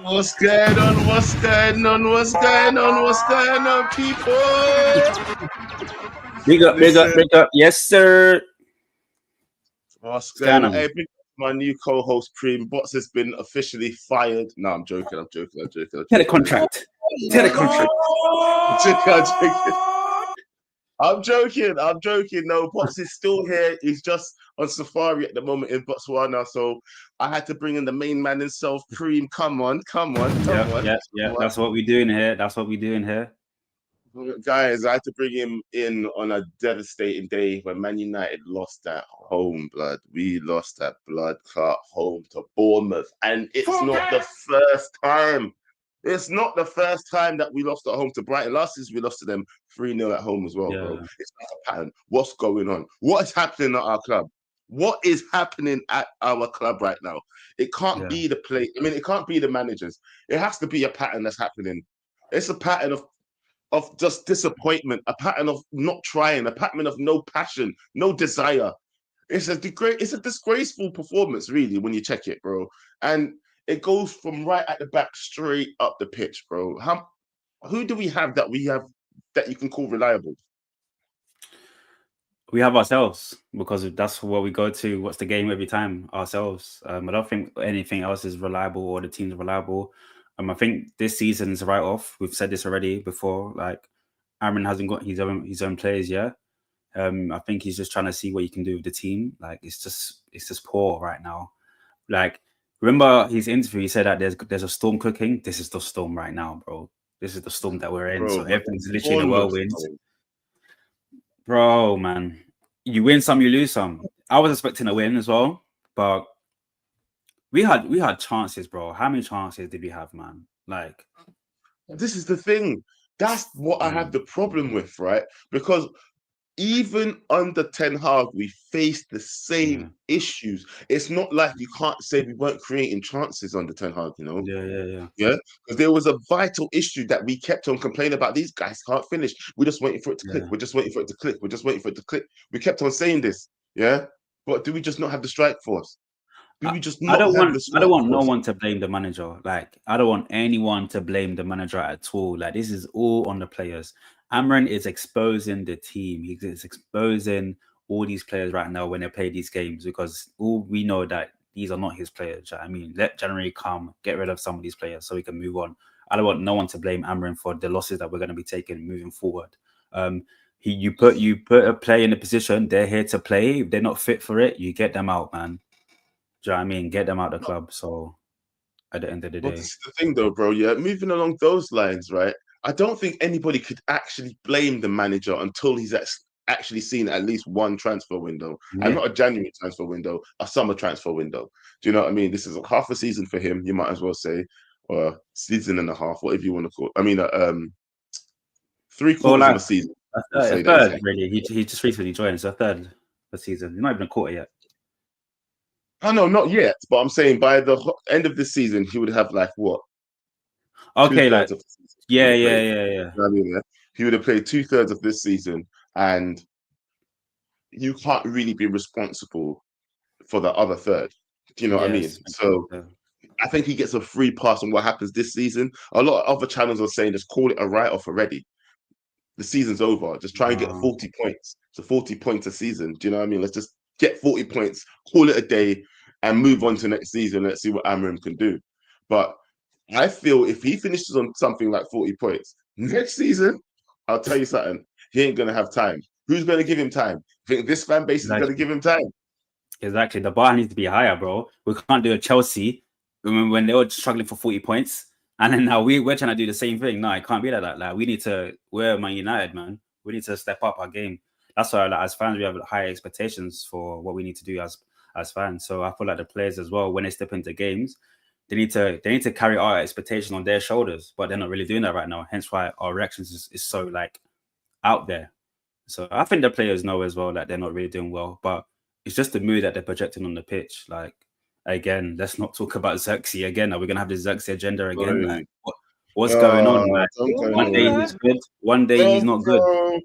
What's going on? What's going on? What's going on? What's going on, people? Big up, big up, Listen, big up. Yes, sir. what's What's going going on? on? Hey, big up to my new co-host, Preem Bots has been officially fired. No, I'm joking. I'm joking. I'm joking. I'm Get a joking. I'm joking. contract. Get a contract. I'm joking. I'm joking. I'm joking. I'm joking. No, Bots is still here. He's just on safari at the moment in Botswana. So I had to bring in the main man himself, Preem. Come on, come on, Yeah, come on, yeah, come yeah. on. That's what we doing here. That's what we doing here. Guys, I had to bring him in on a devastating day when Man United lost at home, blood. We lost at blood clot home to Bournemouth. And it's not the first time. It's not the first time that we lost at home to Brighton. Last season, we lost to them 3-0 at home as well, bro. Yeah, It's not a pattern. What's going on? What is happening at our club? What is happening at our club right now? It can't yeah, be the play. I mean, it can't be the managers. It has to be a pattern that's happening. It's a pattern of just disappointment, a pattern of not trying, a pattern of no passion, no desire. It's a disgraceful performance, really, when you check it, bro. And it goes from right at the back straight up the pitch, bro. Who do we have that you can call reliable? we have ourselves because that's what we go to. What's the game every time? Ourselves. I don't think anything else is reliable or the team's reliable. I think this season is a write off. We've said this already before. Like, Amorim hasn't got his own players yet. I think he's just trying to see what he can do with the team. Like, it's just poor right now. Like, remember his interview? He said that there's a storm cooking. This is the storm right now, bro. This is the storm that we're in. Bro, So but everything's literally in a Bournemouth, whirlwind, bro. bro. Man, you win some, you lose some. I was expecting a win as well, but we had chances, bro. How many chances did we have, man? Like, This is the thing. That's what I have the problem with, right? Because even under Ten Hag, we faced the same yeah, issues. It's not like you can't say we weren't creating chances under Ten Hag, you know? yeah, yeah, yeah, Yeah, because there was a vital issue that we kept on complaining about. These guys can't finish. We're just waiting for it to click. yeah. We're just waiting for it to click. We're just waiting for it to click. We kept on saying this. Yeah, but do we just not have the strike force? Do I, we just I not don't have want the I don't strike want no force? one to blame the manager. Like, I don't want anyone to blame the manager at all. Like, this is all on the players. Amran is exposing the team. He's exposing all these players right now when they play these games because all we know that these are not his players. I mean, let January come, get rid of some of these players so we can move on. I don't want no one to blame Amran for the losses that we're going to be taking moving forward. You put a player in a position, they're here to play. If they're not fit for it, you get them out, man. Do you know what I mean? Get them out of the club. So at the end of the But day, this is the thing, though, bro. Yeah, moving along those lines, right? I don't think anybody could actually blame the manager until he's actually seen at least one transfer window, and yeah, not a January transfer window, a summer transfer window. Do you know what I mean? This is half a season for him. You might as well say, or season and a half, whatever you want to call it. I mean, three well, quarters of like a season. a We'll third, a say that he's third had. really. He just recently joined, so a third of the season. He's not even a quarter yet. Oh no, not yet. But I'm saying by the end of the season, he would have like what two Okay, like thirds of the season he would yeah, have yeah, played. yeah, yeah, You know what I mean? Yeah? He would have played two thirds of this season, and you can't really be responsible for the other third. Do you know what I mean? yes, makes sense, So yeah. I think he gets a free pass on what happens this season. A lot of other channels are saying just call it a write off already. The season's over. Just try and get Um, 40 points. So 40 points a season. Do you know what I mean? Let's just get 40 points, call it a day, and move on to next season. Let's see what Amorim can do. But I feel if he finishes on something like 40 points next season, I'll tell you something. He ain't gonna have time. Who's gonna give him time? Think this fan base is gonna exactly, give him time? exactly. The bar needs to be higher, bro. We can't do a Chelsea when they were struggling for 40 points, and then now we're trying to do the same thing. No, it can't be like that. Like, we need to. We're Man United, man. We need to step up our game. That's why, like, as fans, we have high expectations for what we need to do as fans. So I feel like the players as well, when they step into games, they need to carry our expectations on their shoulders, but they're not really doing that right now. Hence why our reactions is so like out there. So I think the players know as well that they're not really doing well, but it's just the mood that they're projecting on the pitch. Like, again, let's not talk about Xerxes again. Are we gonna have the Xerxes agenda again? Like, Like, what's going on? Like, don't go one day there. he's good, one day he's No, not good. bro.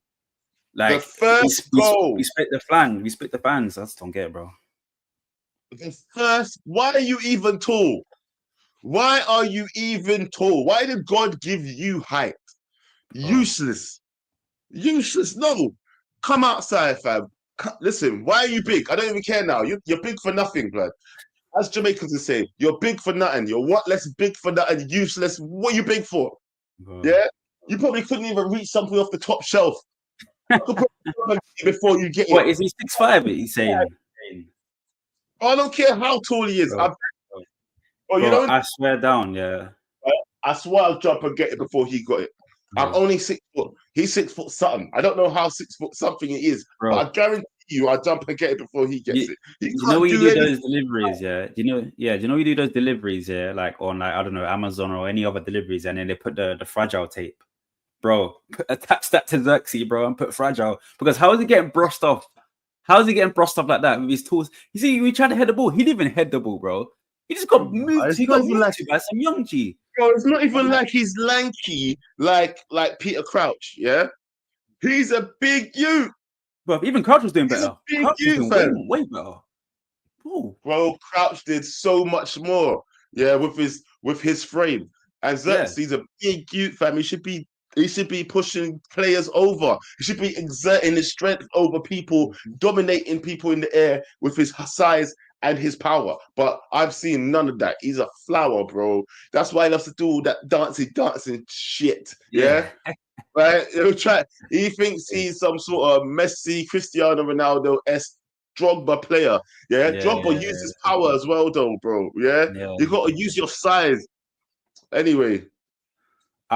The Like, first we goal, split the flan, we split the fans. I just don't get it, bro. why are you even tall? Why are you even tall? Why did God give you height? Bro. Useless. Useless. No. Come outside, fam. Listen, why are you big? I don't even care now. You're big for nothing, blood. As Jamaicans would say, you're big for nothing. You're what less big for nothing, useless. What are you big for? Bro. Yeah? You probably couldn't even reach something off the top shelf. I could probably before you get it. What is he 6'5"? He's saying. I don't care how tall he is. Bro, You know, I swear down, yeah. I swear I'll jump and get it before he got it. I'm only 6 foot. He's 6 foot something. I don't know how 6 foot something it is, Bro. but I guarantee you I'll jump and get it before he gets it. You know when you do those deliveries, yeah? Do you know you do those deliveries, yeah? Like on I don't know, Amazon or any other deliveries, and then they put the fragile tape. Bro, attach that to Xerxes, bro, and put fragile. Because how is he getting brushed off? How is he getting brushed off like that with his tools? You see, we tried to head the ball. He didn't even head the ball, bro. He just got moved. He got moved by some young G. Bro, it's not even like he's lanky like Peter Crouch, yeah? He's a big youth. Bro, even Crouch was doing better. Crouch was doing way better. Ooh. Bro, Crouch did so much more, yeah, with his frame. And Xerxes, he's a big youth, fam. He should be pushing players over. He should be exerting his strength over people, dominating people in the air with his size and his power. But I've seen none of that. He's a flower, bro. That's why he loves to do all that dancing shit. Yeah. Right? He thinks he's some sort of Messi, Cristiano Ronaldo-esque Drogba player. Yeah. Drogba uses power as well, though, bro. Yeah. You got to use your size. Anyway.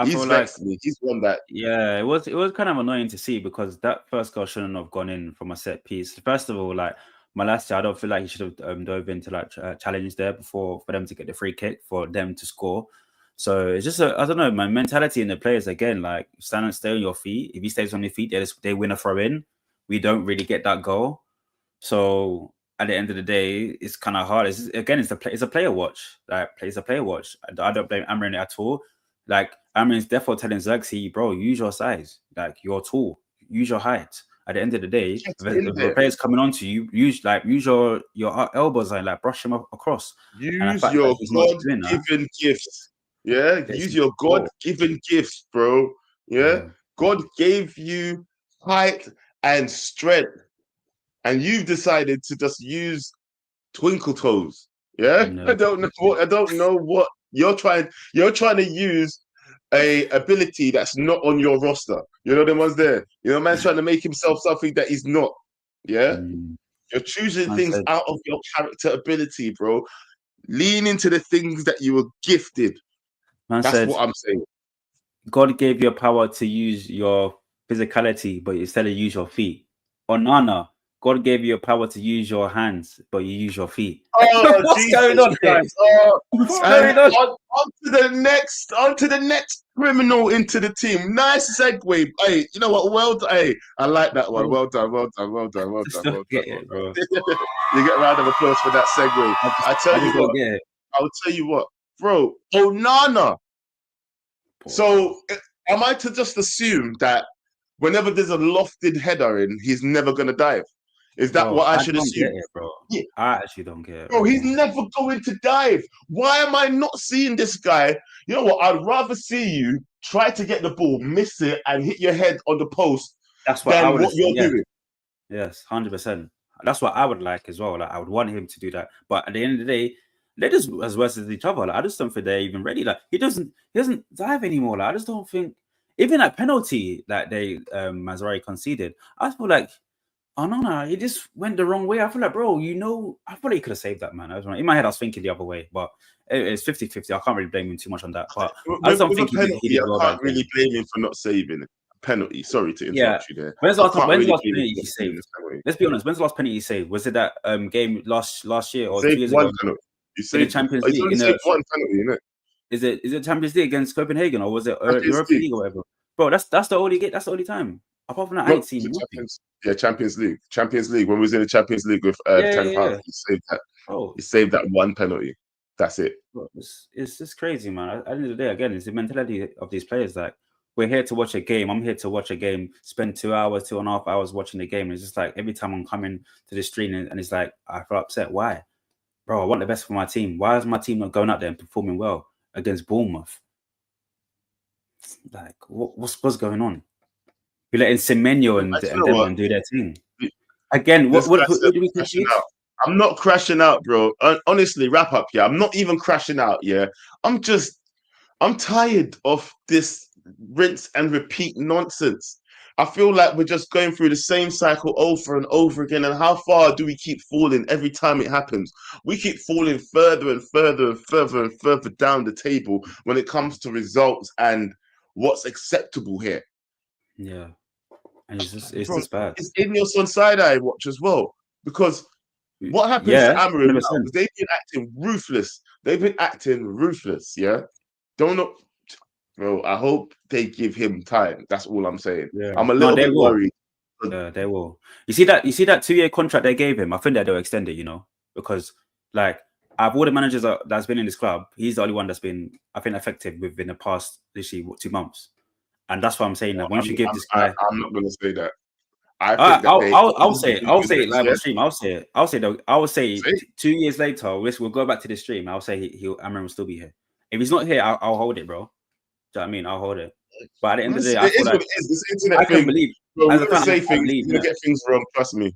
He's vexed me. He's won that. Yeah, it was kind of annoying to see because that first goal shouldn't have gone in from a set piece. First of all, like Malacia, I don't feel like he should have dove into like challenge there for them to get the free kick for them to score. So it's just I don't know, my mentality in the players again, like stay on your feet. If he stays on your feet, they win a throw in. We don't really get that goal. So at the end of the day, it's kind of hard. It's a player watch. Like it's a player watch. I don't blame Amorim at all. Like Amorim's therefore telling Xerxes, bro, use your size. Like you're tall. Use your height. At the end of the day, if the player's coming on to you, use your elbows and like brush him up across. Use your God-given gifts. Yeah, use your God-given gifts, bro. Yeah, God gave you height and strength, and you've decided to just use twinkle toes. Yeah, I don't know what you're trying to use a ability that's not on your roster. You know the ones there. You know, man's trying to make himself something that he's not. Yeah, you're choosing things out of your character ability, bro. Lean into the things that you were gifted. That's what I'm saying. God gave you power to use your physicality, but instead of use your feet. Onana, God gave you a power to use your hands, but you use your feet. Oh, what's going on here? What's going on? On to the next criminal into the team. Nice segue. Hey, you know what? Well done. Hey, I like that one. Well done. Well done. Well done. Well done. Well done. Bro. You get a round of applause for that segue. I will tell you what, bro. Onana. So, am I to just assume that whenever there's a lofted header in, he's never going to dive? Is that what I should assume? Get it, bro. Yeah. I actually don't get it. Bro, he's never going to dive. Why am I not seeing this guy? You know what? I'd rather see you try to get the ball, miss it, and hit your head on the post. That's what you're doing. Yes, 100%. That's what I would like as well. Like I would want him to do that. But at the end of the day, they're just as worse as each other. Like, I just don't think they're even ready. Like he doesn't dive anymore. Like I just don't think even that penalty that they Mazraoui conceded. I feel like no, he just went the wrong way. I feel like, bro, I thought he could have saved that, man. In my head, I was thinking the other way, but it's 50-50. I can't really blame him too much on that. But I just don't think he did well. I can't really blame him for not saving it. Penalty. Sorry to interrupt you there. When's the last penalty he saved? Let's be honest. When's the last penalty he saved? Was it that game last year or 2 years ago? You saved Champions League. He saved one penalty, isn't it? Is it Champions League against Copenhagen or was it European League or whatever? Bro, that's the only time. Apart from that, I ain't seen nothing. Champions League. When we was in the Champions League with Ten Hag, he saved that. He saved that one penalty. That's it. Bro, it's just crazy, man. At the end of the day, again, it's the mentality of these players. Like, we're here to watch a game. I'm here to watch a game. Spend 2.5 hours watching the game. And it's just like every time I'm coming to the stream and it's like I feel upset. Why? bro, I want the best for my team. Why is my team not going out there and performing well against Bournemouth? Like, what's going on? You're letting Semenyo and You know what? them do their thing. Again, This guy who said do we crashing concede? out. I'm not crashing out, bro. Honestly, wrap up. Yeah, I'm not even crashing out. Yeah, I'm tired of this rinse and repeat nonsense. I feel like we're just going through the same cycle over and over again. And how far do we keep falling every time it happens? We keep falling further and further and further and further down the table when it comes to results and what's acceptable here. Yeah, and it's Bro, just bad. it's in your son side eye watch as well. Because what happens to Yeah, Amorim now? 100%. Because they've been acting ruthless. They've been acting ruthless, yeah? Don't know. Bro, I hope they give him time. That's all I'm saying. Yeah, I'm a no, little they bit will. worried. Yeah, they will. You see that 2-year contract they gave him. I think that they'll extend it. Because like out of all the managers that's been in this club, he's the only one that's been, I think, effective within the past literally 2 months. And that's why I'm saying that once you give this guy, I'm not going to say that. I think that they I'll say it. I'll say it live yeah? on stream. I'll say it. I will say Say it. 2 years later, we'll go back to the stream. I'll say Amorim will still be here. If he's not here, I'll hold it, bro. Do you know what I mean? I'll hold it. But at the end of the day, I It feel is what like it is. This internet I can thing, believe bro, we're as a going to fan. say I things, believe we're in going to it. get things wrong, trust me.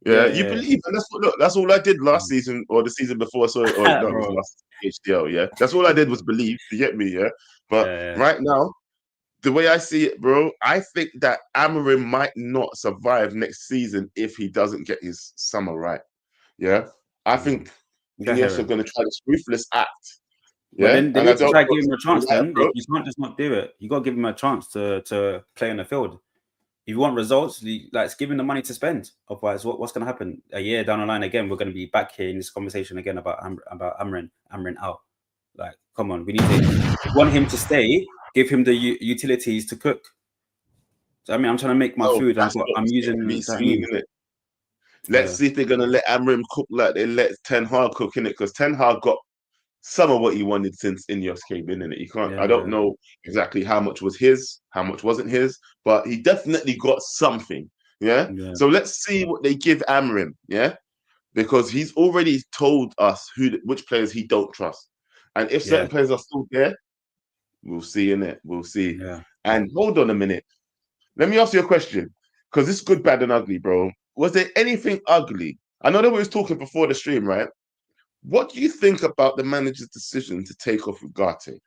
Yeah, Yeah, you yeah, believe, and that's all I did last season or the season before. Sorry, or no, it was bro. last HDL. Yeah, that's all I did was believe. You get me? Yeah, but Yeah, right now, the way I see it, bro, I think that Amorim might not survive next season if he doesn't get his summer right. Yeah, I yeah. think You got Ineos are hearing. going to try this ruthless act. But Yeah, then they and I need to don't try know to give him a chance. that Then approach. you can't just not do it. You got to give him a chance to play on the field. If you want results, like give him the money to spend. Otherwise, what's going to happen? A year down the line, again, we're going to be back here in this conversation again about Amrin out. Like, come on, we need to. If you want him to stay, give him the utilities to cook. So, I mean, I'm trying to make my No, food. that's what I'm is yet using. to Do you be know what I seen mean? in it. Let's Yeah, see if they're going to let Amorim cook like they let Ten Hag cook in it, because Ten Hag got some of what he wanted since Ineos came in it. You can't. I don't yeah, know exactly how much was his, how much wasn't his, but he definitely got something. Yeah. yeah, So let's see what they give Amorim. Yeah, because he's already told us which players he don't trust, and if yeah, certain players are still there, we'll see in it. We'll see. yeah. And hold on a minute. Let me ask you a question, because it's good, bad, and ugly, bro. Was there anything ugly? I know that we was talking before the stream, right? What do you think about the manager's decision to take off Ugarte?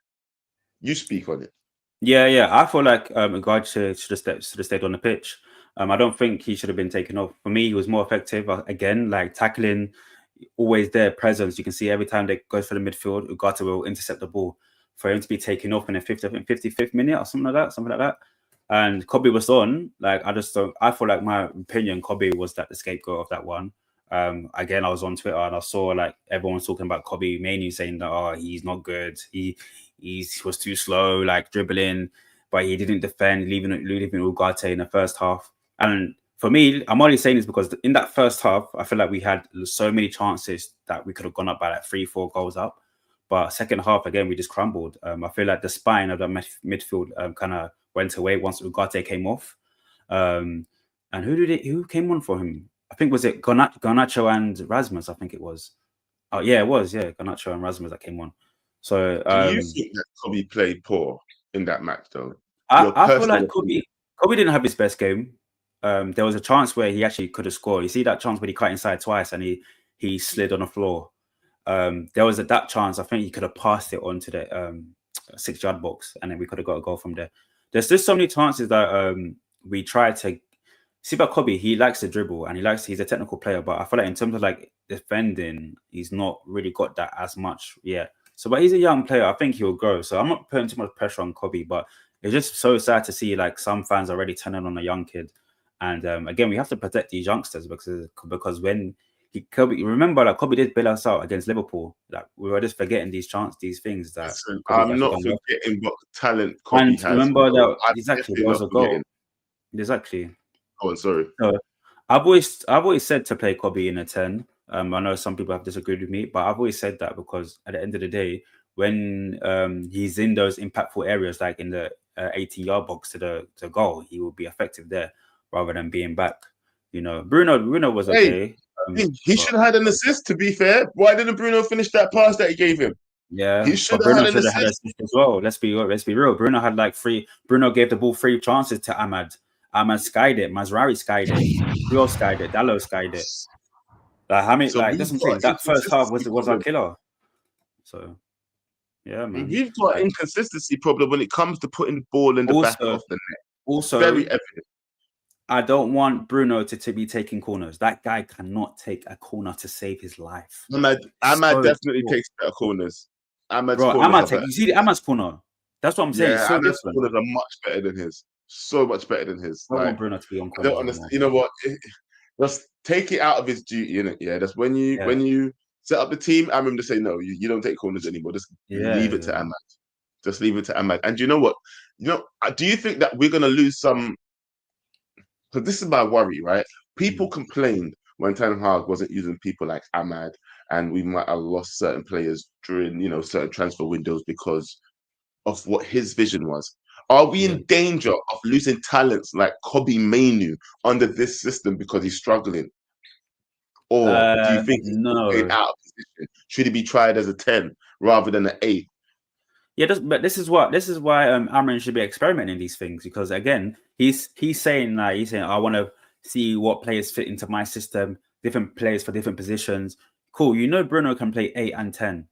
You speak on it. Yeah. I feel like Ugarte should have stayed on the pitch. I don't think he should have been taken off. For me, he was more effective. Again, like tackling, always there, presence. You can see every time they go for the midfield, Ugarte will intercept the ball. For him to be taken off in the 55th minute or something like that. And Kobe was on. Like, I just don't. I feel like my opinion, Kobe was that the scapegoat of that one. Again, I was on Twitter and I saw like everyone was talking about Kobe, mainly saying that he's not good. He was too slow, like dribbling, but he didn't defend, leaving Ugarte in the first half. And for me, I'm only saying this because in that first half, I feel like we had so many chances that we could have gone up by like 3-4 goals up. But second half, again, we just crumbled. I feel like the spine of the midfield kind of went away once Ugarte came off. And who came on for him? I think was it Garnacho and Rasmus. I think it was. Oh yeah, it was. Yeah, Garnacho and Rasmus that came on. So Do you think that Kobe played poor in that match, though? Your I feel like personal opinion. Kobe didn't have his best game. There was a chance where he actually could have scored. You see that chance where he cut inside twice and he slid on the floor. There was that chance. I think he could have passed it onto the 6-yard box, and then we could have got a goal from there. There's just so many chances that we try to see about Kobe. He likes to dribble and he's a technical player, but I feel like in terms of like defending, he's not really got that as much yet. So, but he's a young player. I think he'll grow. So I'm not putting too much pressure on Kobe, but it's just so sad to see like some fans already turning on a young kid. And again, we have to protect these youngsters because when Kobe, remember that Kobe did bail us out against Liverpool. Like we were just forgetting these things that Listen, Kobe's I'm actually not done well. forgetting what talent Kobe And has. remember No, that I'm exactly definitely there was not a goal. forgetting. Exactly. Oh, I'm sorry. So I've always said to play Kobe in a 10. I know some people have disagreed with me, but I've always said that because at the end of the day, when he's in those impactful areas, like in the 18-yard box to the goal, he will be effective there rather than being back. Bruno was Hey, okay. He should have had an assist, to be fair. Why didn't Bruno finish that pass that he gave him? Yeah, He should but have Bruno had an should have had assist. assist as well. Let's be real. Bruno had like three. Bruno gave the ball 3 chances to Ahmad. Ahmad skied it. Mazraoui skied it. Who else skied it? Dallo skied it. Like how many? So Like that's we've what I'm got saying. That first half inconsistency was our problem. killer. So yeah, man. We've got Like, inconsistency problem when it comes to putting the ball in the back also, of the net. also, Very evident. I don't want Bruno to be taking corners. That guy cannot take a corner to save his life. Ahmad So definitely takes better corners. Ahmad's bro, corners are Ahmad, better. you see the Ahmad's corner. That's what I'm saying. It's Yeah, so Ahmed's different. corners are much better than his. So much better than his. I don't Like, want Bruno to be on I don't corners understand. anymore. You know what? Just take it out of his duty, innit? Yeah, that's when Yeah. you set up the team. I'm him to say no. You don't take corners anymore. Just leave it to Ahmad. Just leave it to Ahmad. And you know what? Do you think that we're gonna lose some? Because this is my worry, right? People complained when Ten Hag wasn't using people like Ahmad, and we might have lost certain players during certain transfer windows because of what his vision was. Are we in danger of losing talents like Kobe Mainu under this system because he's struggling? Or do you think he's playing No. out of position? Should he be tried as a 10 rather than an 8? Yeah, but this is why Amorim should be experimenting these things, because again, he's saying I want to see what players fit into my system, different players for different positions. Cool, Bruno can play 8 and 10.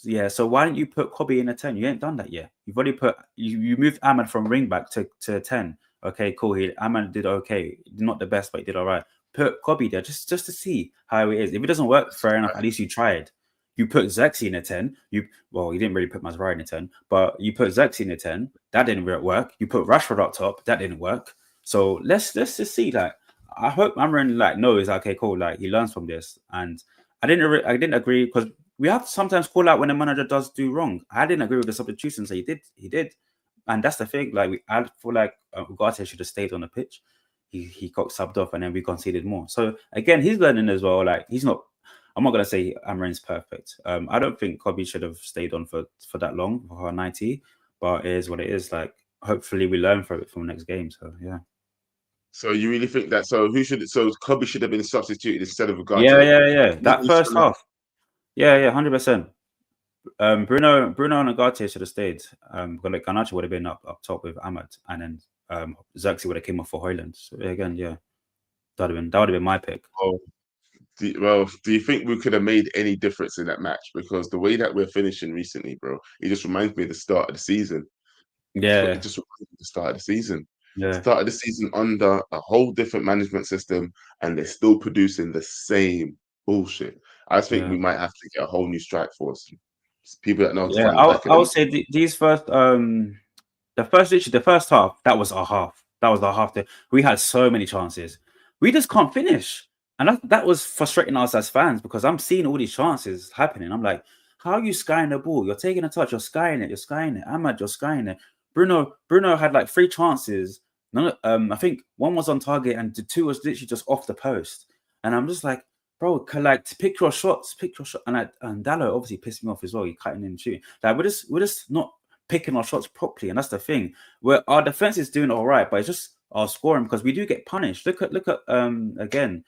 Yeah, so why don't you put Kobe in a 10? You ain't done that yet. You've already put you moved Ahmad from ring back to 10. Okay, cool. Ahmad did okay, not the best, but he did all right. Put Kobe there just to see how it is. If it doesn't work, fair enough. At least you tried. You put Zexi in a 10. You didn't really put Mazraoui in a 10, but you put Zexi in a 10. That didn't work. You put Rashford up top. That didn't work. So let's just see. Like, I hope Amorim knows. Okay, cool. Like, he learns from this. And I didn't agree, because we have to sometimes call out when a manager does do wrong. I didn't agree with the substitutions that he did, and that's the thing. Like, I feel like Ugarte should have stayed on the pitch. He got subbed off, and then we conceded more. So again, he's learning as well. Like, he's not. I'm not gonna say Amorim's perfect. I don't think Kobe should have stayed on for that long, for 90. But it is what it is. Like, hopefully we learn from it from the next game. So yeah. So you really think that? So Kobe should have been substituted instead of Ugarte? Yeah. That first half. Yeah, 100%. Bruno and Ugarte should have stayed. Like, Garnacho would have been up top with Ahmad, and then Xerxes would have came off for Hoyland. So again, yeah, that would have been my pick. Do you think we could have made any difference in that match? Because the way that we're finishing recently, bro, it just reminds me of the start of the season. Yeah, it just reminds me of the start of the season. Yeah, Start of the season under a whole different management system, and they're still producing the same bullshit. I think we might have to get a whole new strike force. People that know how to find the back of I would say these first the first half, that was our half. That was our half. We had so many chances. We just can't finish. And that was frustrating us as fans, because I'm seeing all these chances happening. I'm like, how are you skying the ball? You're taking a touch, you're skying it. Ahmad, you're skying it. Bruno had like 3 chances. I think one was on target and the 2 was literally just off the post. And I'm just like, bro, pick your shots. And Dallo obviously pissed me off as well. He cutting in and shooting. Like, we're just not picking our shots properly, and that's the thing. Where our defense is doing all right, but it's just our scoring, because we do get punished. Look at again,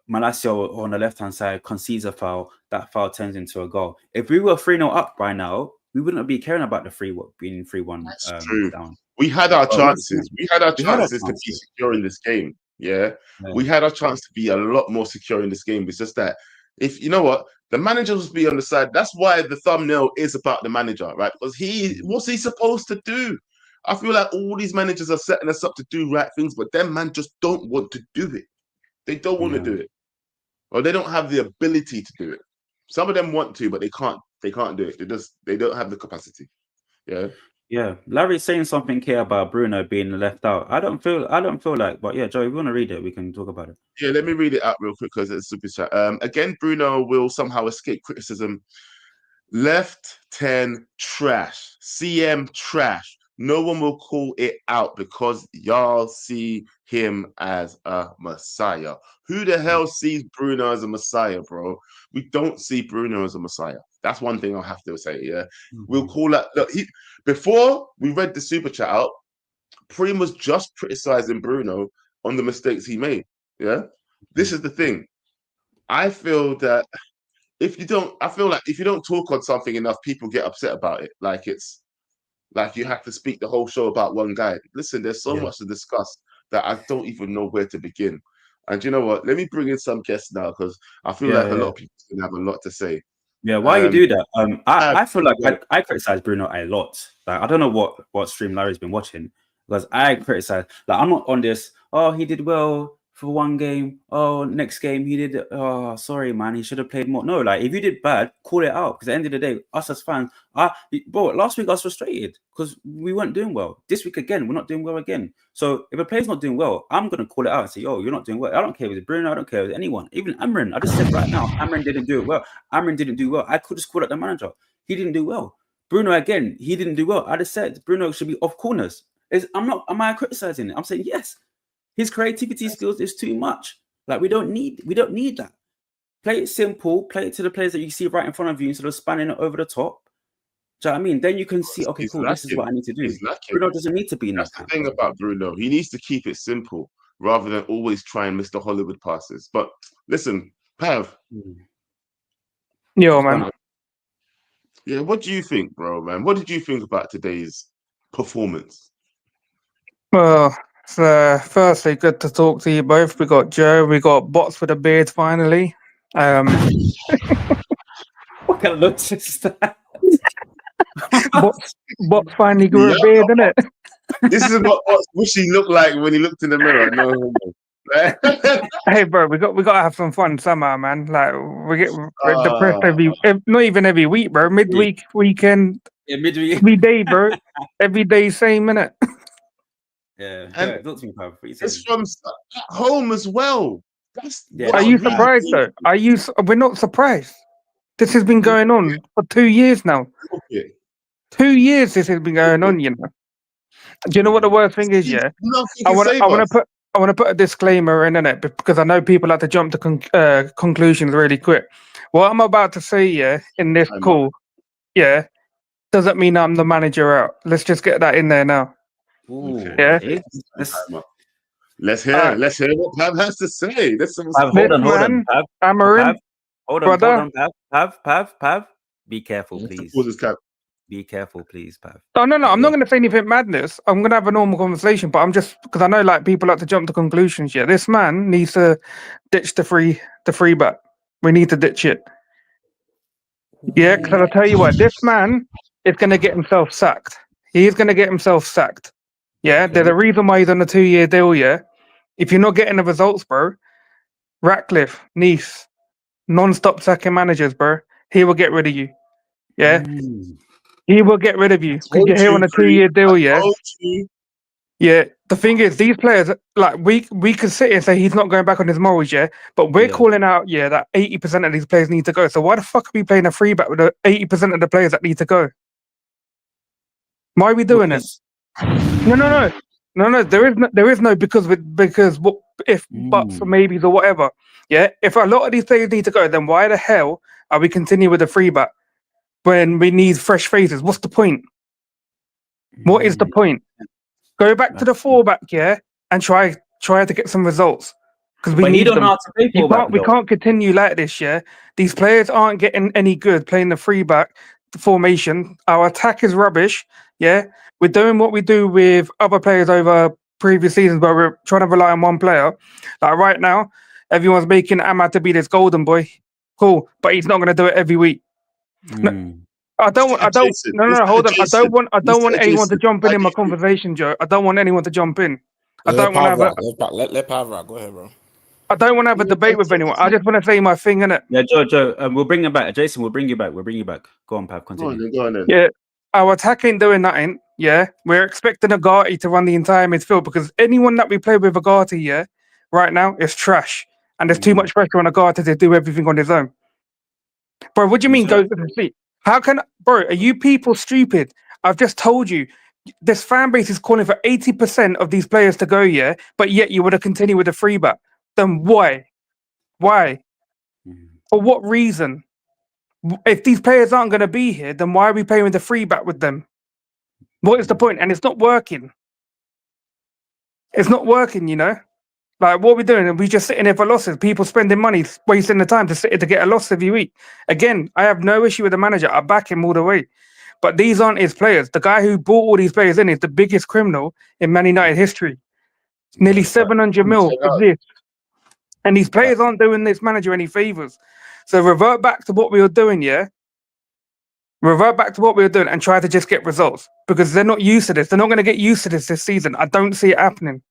Malacio on the left-hand side concedes a foul. That foul turns into a goal. If we were 3-0 up by now, we wouldn't be caring about the being 3-1 down. We had our chances. We had our chances to be secure in this game. Yeah. We had our chance to be a lot more secure in this game. It's just that, if you know what, the manager must be on the side. That's why the thumbnail is about the manager, right? Because what's he supposed to do? I feel like all these managers are setting us up to do right things, but them man just don't want to do it. They don't want to do it. Or they don't have the ability to do it. Some of them want to, but they can't do it. They don't have the capacity. Yeah. Yeah. Larry's saying something here about Bruno being left out. I don't feel like, but yeah, Joe, if you want to read it, we can talk about it. Yeah, let me read it out real quick because it's super chat. Again, Bruno will somehow escape criticism. Left 10 trash. CM trash. No one will call it out because y'all see him as a messiah. Who the hell sees Bruno as a messiah, bro? We don't see Bruno as a messiah. That's one thing I'll have to say, yeah? We'll call that... Look, before we read the super chat out, Prim was just criticizing Bruno on the mistakes he made, yeah? This is the thing. I feel that I feel like if you don't talk on something enough, people get upset about it. Like it's like you have to speak the whole show about one guy. Listen, there's so Yeah. much to discuss that I don't even know where to begin. And you know what? Let me bring in some guests now because I feel Yeah, like a yeah. lot of people can have a lot to say. Yeah, why you do that? Have- I feel like I criticize Bruno a lot. Like I don't know what stream Larry's been watching because I criticize. Like I'm not on this. Oh, he did well for one game. Oh, next game he did. Oh, sorry, man, he should have played more. No, like if you did bad, call it out. Because at the end of the day, us as fans, bro, last week I was frustrated because we weren't doing well. This week again, we're not doing well again. So if a player's not doing well, I'm gonna call it out and say, yo, you're not doing well. I don't care if it's Bruno. I don't care if it's anyone. Even Amorim. I just said right now, Amorim didn't do it well. Amorim didn't do well. I could just call out the manager. He didn't do well. Bruno again, he didn't do well. I just said Bruno should be off corners. Am I criticizing it? I'm saying yes. His creativity skills is too much. Like we don't need that. Play it simple, play it to the players that you see right in front of you instead of spanning it over the top. Do you know what I mean? Then you can see, okay, He's cool, this is lacking. what I need to do. He's lacking. Bruno doesn't need to be in That's that the camp. thing about Bruno. He needs to keep it simple rather than always try and miss the Hollywood passes. But listen, Pav. Yo, man. Yeah, what do you think, bro, man? What did you think about today's performance? Well, so firstly, good to talk to you both. We got Joe, we got Bots with a beard finally. What kind of looks is that? Bots finally grew a beard, didn't it? This is what wish he looked like when he looked in the mirror. No. Hey, bro, we got to have some fun somehow, man. Like we're depressed not even every week, bro. Midweek, weekend, midweek, every day, bro. Every day, same minute. Yeah, and talk to me, Pav. it's from at home as well. Are you surprised though? We're not surprised. This has been going on for 2 years now. 2 years this has been going on, you know. Do you know what the worst thing is? Yeah, I want to put a disclaimer in it because I know people like to jump to conclusions really quick. What I'm about to say, yeah, in this call, yeah, doesn't mean I'm the manager out. Let's just get that in there now. Ooh, yeah. Okay. Let's hear what Pav has to say. Hold on, Pav. Amorim, hold on, Pav. Be careful, please. Be careful, please, Pav. Oh, no, I'm not going to say anything madness. I'm going to have a normal conversation, but I'm just because I know like people like to jump to conclusions. Yeah, this man needs to ditch the free bet. We need to ditch it. Yeah, because I'll tell you what, this man is going to get himself sacked. He's going to get himself sacked. Yeah, okay. There's a reason why he's on a 2-year deal. Yeah, if you're not getting the results, bro, Ratcliffe, Nice, non-stop sacking managers, bro. He will get rid of you. Yeah. He will get rid of you because you're here on a 2-year deal, yeah. Yeah, the thing is, these players, like we could sit here and say he's not going back on his morals, yeah. But we're calling out, yeah, that 80% of these players need to go. So why the fuck are we playing a free bet with the 80% of the players that need to go? Why are we doing it? No. There is no because what if buts or maybes or whatever. Yeah, if a lot of these players need to go, then why the hell are we continuing with the free bet? When we need fresh faces, what's the point? What is the point? Go back to the 4-back, yeah, and try to get some results because we need them. We can't continue like this, yeah. These players aren't getting any good playing the 3-back formation. Our attack is rubbish, yeah. We're doing what we do with other players over previous seasons, but we're trying to rely on one player. Like right now, everyone's making Ahmad to be this golden boy. Cool, but he's not going to do it every week. No, I don't. No, hold on. I don't want anyone to jump in my conversation, Joe. I don't want anyone to jump in. I don't want to have let Pav rock. Go ahead, bro. I don't want to have a debate with anyone. I just want to say my thing, innit? Yeah, Joe. We'll bring him back. Jason, we'll bring you back. Go on, Pav. Continue. Go on then. Yeah, our attack ain't doing nothing. Yeah, we're expecting Agati to run the entire midfield because anyone that we play with Agati, yeah, right now is trash, and there's too much pressure on Agati to do everything on his own. Bro, what do you mean go to the seat? How can, bro, are you people stupid? I've just told you, this fan base is calling for 80% of these players to go, yeah, but yet you would have continued with the 3-back. Then why? Why? For what reason? If these players aren't going to be here, then why are we playing with the 3-back with them? What is the point? And it's not working. It's not working, you know? Like, what are we doing? Are we just sitting there for losses? People spending money, wasting the time to sit here to get a loss every week. Again, I have no issue with the manager. I back him all the way. But these aren't his players. The guy who brought all these players in is the biggest criminal in Man United history. Nearly 700 mil of this. And these players aren't doing this manager any favours. So revert back to what we were doing, yeah? Revert back to what we were doing and try to just get results. Because they're not used to this. They're not going to get used to this season. I don't see it happening.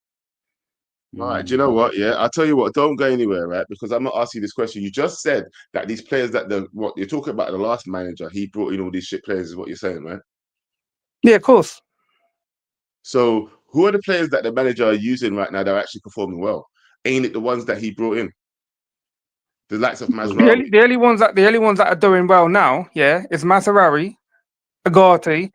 All right, do you know what? Yeah, I'll tell you what, don't go anywhere, right? Because I'm not asking you this question. You just said that these players what you're talking about, the last manager, he brought in all these shit players, is what you're saying, right? Yeah, of course. So who are the players that the manager are using right now that are actually performing well? Ain't it the ones that he brought in? The likes of Mazraoui. The only ones that are doing well now, yeah, is Mazraoui, Agati,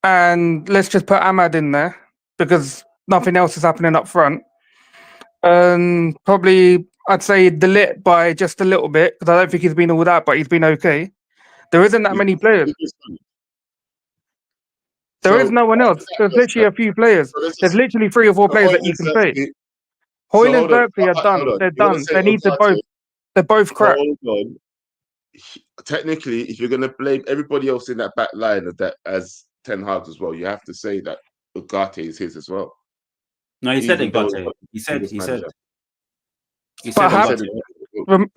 and let's just put Ahmad in there because nothing else is happening up front. And probably I'd say Delit by just a little bit because I don't think he's been all that, but he's been okay. There isn't that many players. There is no one else. There's literally a few players. There's literally 3 or 4 players that you can play. Hoyland and Berkeley are done. They're done. They need to both. They're both crap. Hold on. Technically, if you're going to blame everybody else in that back line of that as Ten Hag as well, you have to say that Ugarte is his as well. No, he said Ugarte. He said.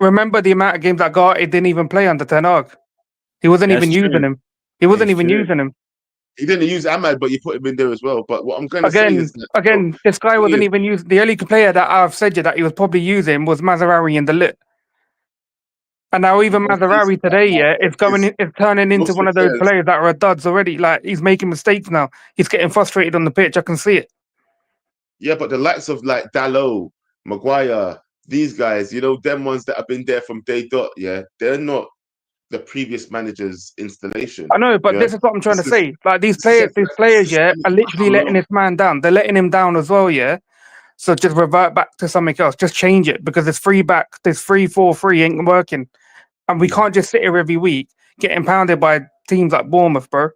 Remember the amount of games that Ugarte didn't even play under Ten Hag. He wasn't even using him. He wasn't even using him. He didn't use Ahmad, but you put him in there as well. But what I'm going to say is that, this guy wasn't even used. The only player that I've said that he was probably using was Mazraoui and Delit. And now even Mazraoui today, it's turning into one of those players that are duds already. Like, he's making mistakes now. He's getting frustrated on the pitch. I can see it. Yeah, but the likes of like Dalot, Maguire, these guys, them ones that have been there from day dot, they're not the previous manager's installation. I know, but this is what I'm trying to say. Like, these players, are literally letting this man down. They're letting him down as well, yeah? So just revert back to something else. Just change it because this 3-4-3 ain't working. And we can't just sit here every week getting pounded by teams like Bournemouth, bro.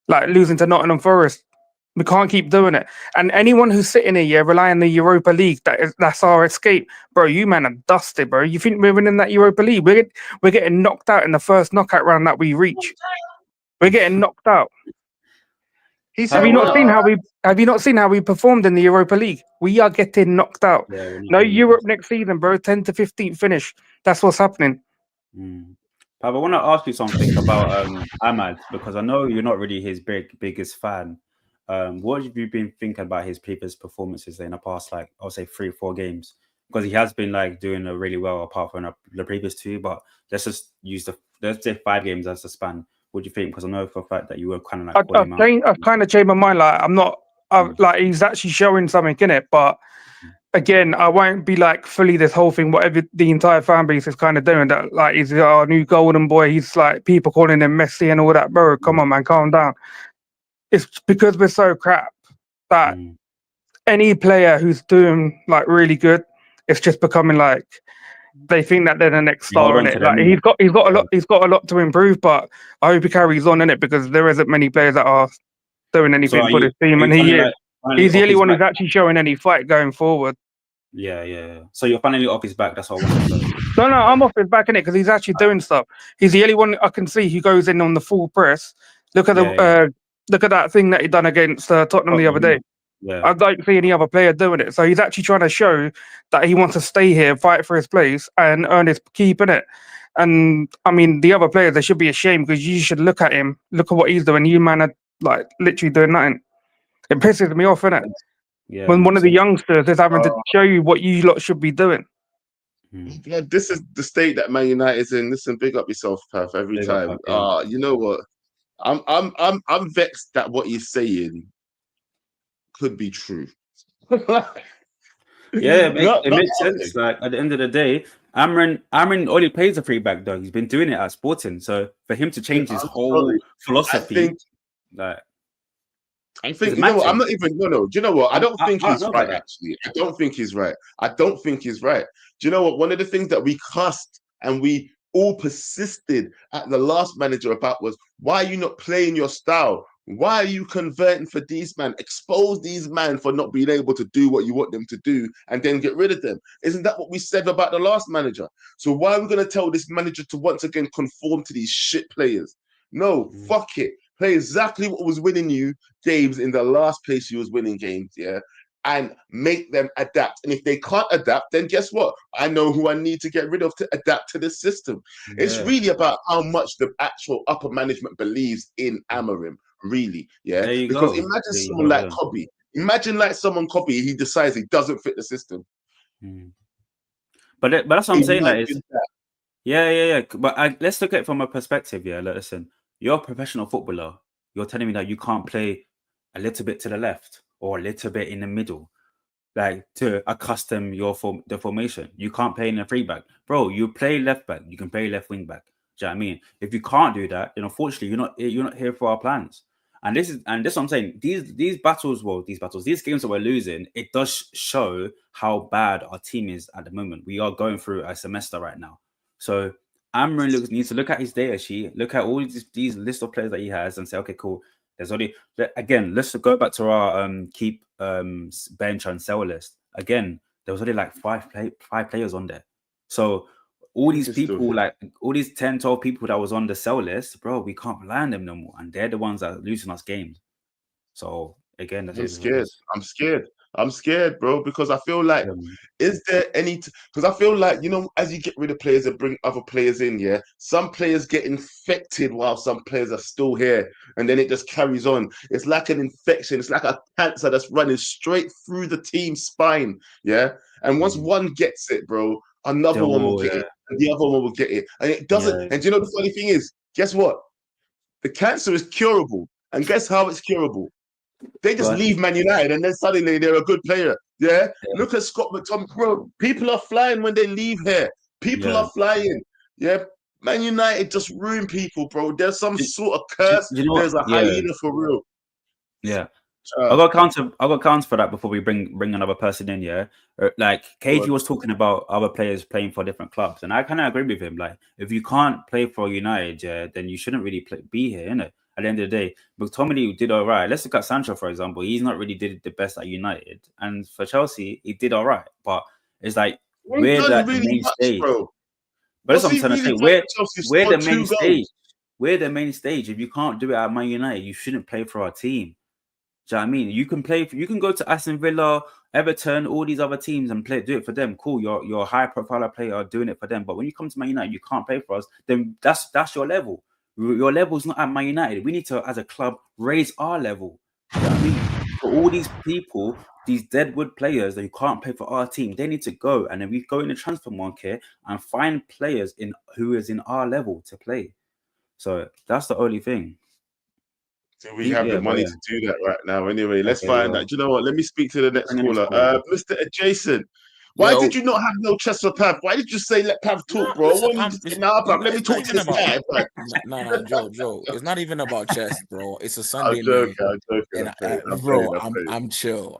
Like losing to Nottingham Forest. We can't keep doing it. And anyone who's sitting here, relying on the Europa League, that's our escape. Bro, you man are dusted, bro. You think we're winning that Europa League? We're getting knocked out in the first knockout round that we reach. We're getting knocked out. Have you not seen how we performed in the Europa League? We are getting knocked out. No Europe next season, bro. 10th to 15th finish. That's what's happening. Pav, I want to ask you something about Ahmad, because I know you're not really his biggest fan. What have you been thinking about his previous performances in the past, like, I'll say 3-4 games? Because he has been like doing really well apart from the previous 2, but let's just let's say 5 games as a span. What do you think? Because I know for a fact that you were kind of like I've kind of changed my mind. Like, I'm not like, he's actually showing something in it, but again, I won't be like fully this whole thing, whatever the entire fan base is kind of doing. That like, he's our new golden boy. He's like, people calling him Messi and all that. Bro, come on, man, calm down. It's because we're so crap that any player who's doing like really good, it's just becoming like they think that they're the next star in it. Like, he's got a lot to improve, but I hope he carries on in it because there isn't many players that are doing anything for this team, and he's the only one who's actually showing any fight going forward. Yeah. So you're finally off his back. That's what I want to say. No, I'm off his back in it because he's actually doing stuff. He's the only one I can see who goes in on the full press. Look at look at that thing that he done against Tottenham the other day. Yeah. I don't see any other player doing it. So he's actually trying to show that he wants to stay here, fight for his place, and earn his keep in it. And I mean, the other players, they should be ashamed because you should look at him, look at what he's doing. You man are like literally doing nothing. It pisses me off, innit? Yeah, when one of the youngsters is having to show you what you lot should be doing. Yeah, this is the state that Man United is in. Listen, big up yourself, Pav, every time. You know what? I'm vexed that what he's saying could be true. It makes sense. Like, at the end of the day, Amorim only plays a 3-back though. He's been doing it at Sporting, so for him to change his whole philosophy, I think you know what? I'm not even do you know what? I don't think he's right. Actually, I don't think he's right. Do you know what? One of the things that we cussed and we all persisted at the last manager about was, why are you not playing your style? Why are you converting for these man? Expose these men for not being able to do what you want them to do and then get rid of them. Isn't that what we said about the last manager? So why are we going to tell this manager to once again conform to these shit players? No, fuck it. Play exactly what was winning you games in the last place you was winning games, yeah? And make them adapt. And if they can't adapt, then guess what? I know who I need to get rid of to adapt to this system. Yeah. It's really about how much the actual upper management believes in Amorim. Really, yeah. Because imagine someone like Kobe. Imagine like someone Kobe, he decides he doesn't fit the system. But that's what I'm saying. That is, yeah. But let's look at it from a perspective. Yeah, listen, you're a professional footballer. You're telling me that you can't play a little bit to the left or a little bit in the middle, like to accustom the formation. You can't play in a free back, bro. You play left back. You can play left wing back. Do you know what I mean? If you can't do that, then unfortunately you're not here for our plans. And this is what I'm saying. These games that we're losing, it does show how bad our team is at the moment. We are going through a semester right now. So Amorim needs to look at his data sheet, look at all these list of players that he has, and say, okay, cool. There's only again. Let's go back to our keep bench and sell list. Again, there was only like five players on there. So all these people, like all these 10, 12 people that was on the sell list, bro, we can't land them no more. And they're the ones that are losing us games. So again, I'm scared, bro, because I feel like, is there any, because I feel like, as you get rid of players and bring other players in, yeah, some players get infected while some players are still here. And then it just carries on. It's like an infection. It's like a cancer that's running straight through the team's spine. Yeah. And once one gets it, bro, another one will get it. And the other one will get it. And it doesn't. And do you know the funny thing is, guess what? The cancer is curable. And guess how it's curable? They just leave Man United and then suddenly they're a good player. Yeah? Look at Scott McTominay. Bro, people are flying when they leave here. People are flying. Yeah. Man United just ruin people, bro. There's some sort of curse. There's a hyena for real. Yeah. I got counter for that before we bring another person in. Yeah, like KG was talking about other players playing for different clubs, and I kind of agree with him. Like, if you can't play for United, yeah, then you shouldn't really be here, innit? At the end of the day, McTominay did all right. Let's look at Sancho, for example. He's not really did the best at United, and for Chelsea, he did all right. But it's like we're the main stage, bro. But that's what I'm trying to say. We're the main stage. We're the main stage. If you can't do it at Man United, you shouldn't play for our team. Do you know what I mean? You can go to Aston Villa, Everton, all these other teams and do it for them. Cool, you're a high profile player doing it for them. But when you come to Man United, you can't play for us. Then that's your level. Your level's not at Man United. We need to, as a club, raise our level. Do you know what I mean? For all these people, these deadwood players that you can't play for our team, they need to go. And then we go in the transfer market and find players who is in our level to play. So that's the only thing. So we have the money to do that right now. Anyway, let's find out. Do you know what? Let me speak to the next caller. Mr. Adjacent. Why did you not have no chest for Pav? Why did you say let Pav talk, bro? Pav, let me talk to this guy. No, Joe. It's not even about chest, bro. It's a Sunday night. I'm chill.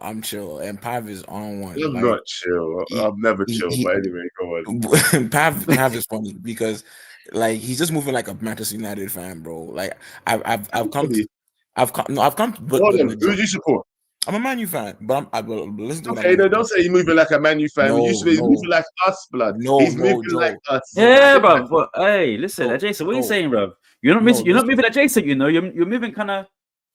And Pav is on one. I'm not chill. I'm never chill. But anyway, go on. Pav is funny because, like, he's just moving like a Manchester United fan, bro. Like, I've come. But who do you support? I'm a Man U fan, but I will listen to. Okay, don't say you're moving like a Man U fan. He's moving like us, blood. He's moving like us. Yeah, bro. But hey, listen, Adjacent, what are you saying, bro? You're not moving Adjacent. You're moving kind of.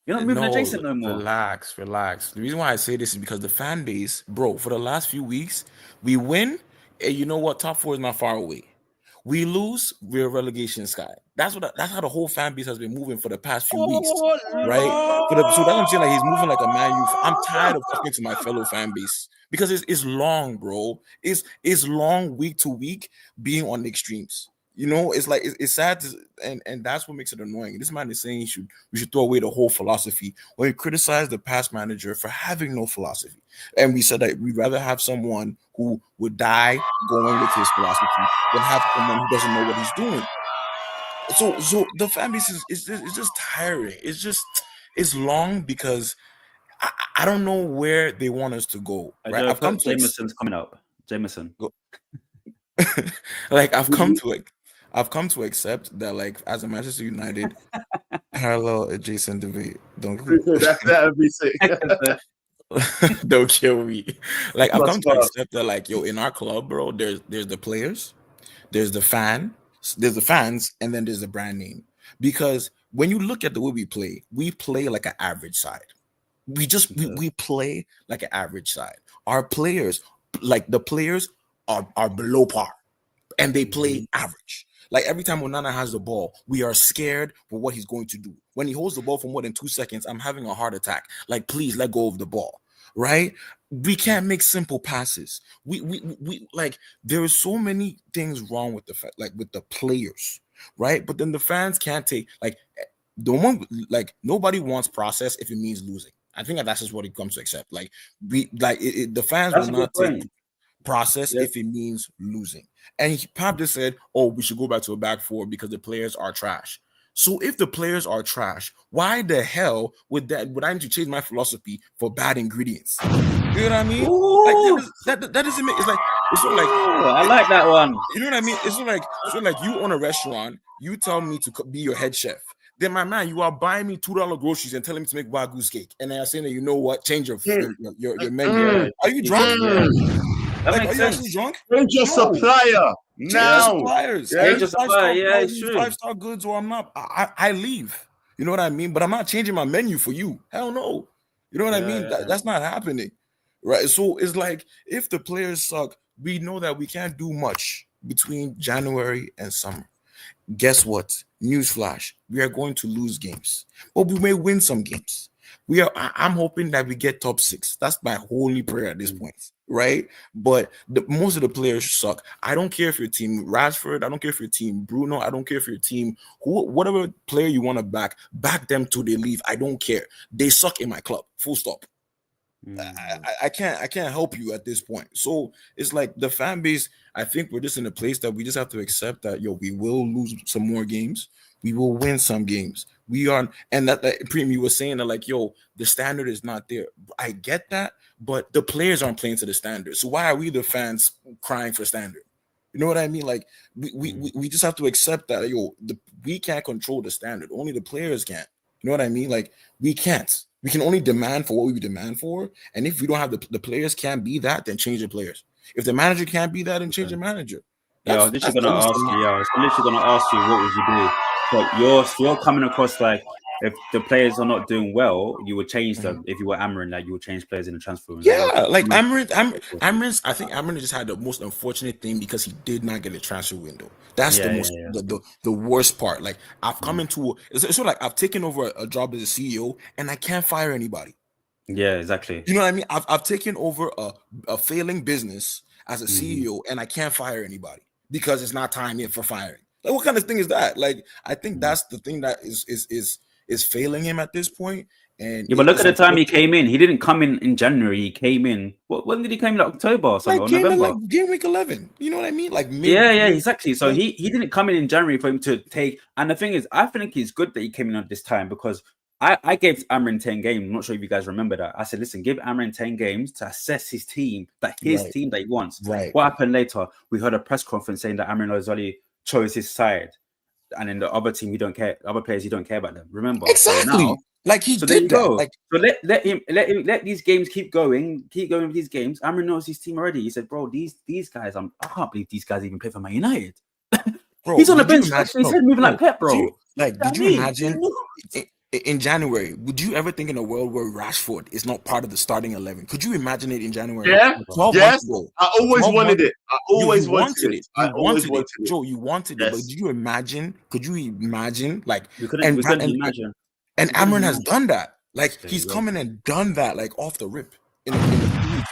You're not moving Adjacent no more. Relax. The reason why I say this is because the fan base, bro. For the last few weeks, we win, and you know what? Top 4 is not far away. We lose, we're relegation sky. That's how the whole fan base has been moving for the past few weeks, right? So that's what I'm saying. Like, he's moving like a Man U. I'm tired of talking to my fellow fan base because it's long, bro. It's long week to week being on the extremes. You know, it's like it's sad, and that's what makes it annoying. This man is saying we should throw away the whole philosophy. When he criticized the past manager for having no philosophy, and we said that we'd rather have someone who would die going with his philosophy than have someone who doesn't know what he's doing. So the fan base is just tiring. It's long because I don't know where they want us to go. Right? I've come to Jameson's coming up. Jameson. Like I've come to accept that, like, as a Manchester United parallel adjacent debate, Don't That'd be sick. don't kill me. Like I've come to Plus, accept that, like, yo, in our club, bro, there's the players, there's the fans, and then there's the brand name. Because when you look at the way we play like an average side. We play like an average side. Our players, like the players, are below par, and they play average. Like every time Onana has the ball, we are scared for what he's going to do. When he holds the ball for more than 2 seconds, I'm having a heart attack. Like, please let go of the ball, right? We can't make simple passes. We like, there are so many things wrong with with the players, right? But then the fans can't take, like, the one, like, nobody wants process if it means losing. I think that's just what it comes to accept. Like, the fans That's will a not good take point. process Yeah. if it means losing. And Pap just said, "Oh, we should go back to a back four because the players are trash." So if the players are trash, why the hell would I need to change my philosophy for bad ingredients? You know what I mean? Ooh. Like that doesn't make, it's like, it's sort of like, Ooh, I like that one. you know what I mean? It's sort of like you own a restaurant, you tell me to be your head chef. Then, my man, you are buying me $2 groceries and telling me to make Wagyu's cake, and then you're saying that, you know what, change your menu. Yeah, Are you drunk? yeah. That Like, makes are you sense. actually drunk? change your No. supplier Change your now. suppliers. Yeah? I Change need your supplier. Yeah, it's true. 5-star goods, or I'm not. I leave. You know what I mean? But I'm not changing my menu for you. Hell no. You know what I mean? Yeah. That's not happening, right? So it's like, if the players suck, we know that we can't do much between January and summer. Guess what? Newsflash: we are going to lose games, but we may win some games. I'm hoping that we get top 6. That's my holy prayer at this point, right? But most of the players suck. I don't care if your team Rashford, I don't care if your team Bruno, I don't care if your team whatever player you want to back them till they leave. I don't care. They suck in my club. Full stop. I can't help you at this point. So it's like, the fan base, I think we're just in a place that we just have to accept that, yo, we will lose some more games, we will win some games. We are, and that Premi was saying that, like, yo, the standard is not there. I get that, but the players aren't playing to the standard. So why are we, the fans, crying for standard? You know what I mean? Like, we just have to accept that, yo, we can't control the standard. Only the players can. You know what I mean? Like, we can't. We can only demand for what we demand for. And if we don't have the players can't be that, then change the players. If the manager can't be that, then change the manager. Yeah, I was literally gonna ask you. Yeah, I was literally gonna ask you, what would you do? But you're coming across like, if the players are not doing well, you would change them. If you were Amorim, like, you would change players in the transfer room. Yeah, like Amorim, I think Amorim just had the most unfortunate thing because he did not get a transfer window. That's the most the worst part. Like, I've come into it's sort of like I've taken over a job as a CEO and I can't fire anybody. Yeah, exactly. You know what I mean? I've taken over a failing business as a CEO and I can't fire anybody because it's not time yet for firing. Like, what kind of thing is that? Like, I think that's the thing that is failing him at this point. And yeah, but look at the time he came in. He didn't come in January. He came in. When did he come in? Like October or something, like, or November? Like game week 11. You know what I mean? Like, yeah, exactly. So he didn't come in January for him to take. And the thing is, I think it's good that he came in at this time, because I gave Amorim 10 games. I'm not sure if you guys remember that. I said, listen, give Amorim 10 games to assess his team, team that he wants. Right. What happened later? We heard a press conference saying that Amorim Lozoli chose his side, and in the other team, you don't care. Other players, you don't care about them. Remember? Exactly. So now, like, he did that. Like, so let these games keep going with these games. Amorim knows his team already. He said, bro, these guys, I can't believe these guys even play for Man United. Bro, he's on the bench. He said, moving like Pep, bro. Did you imagine in January? Would you ever think in a world where Rashford is not part of the starting 11? Could you imagine it in January? Yeah. 12 Yes. months ago. I always wanted it. I always wanted it. I always wanted it. Joe, you wanted it. But did you imagine? Could you imagine? Like, we couldn't imagine. And Amorim has done that. Like, he's come in and done that, like, off the rip in a few weeks.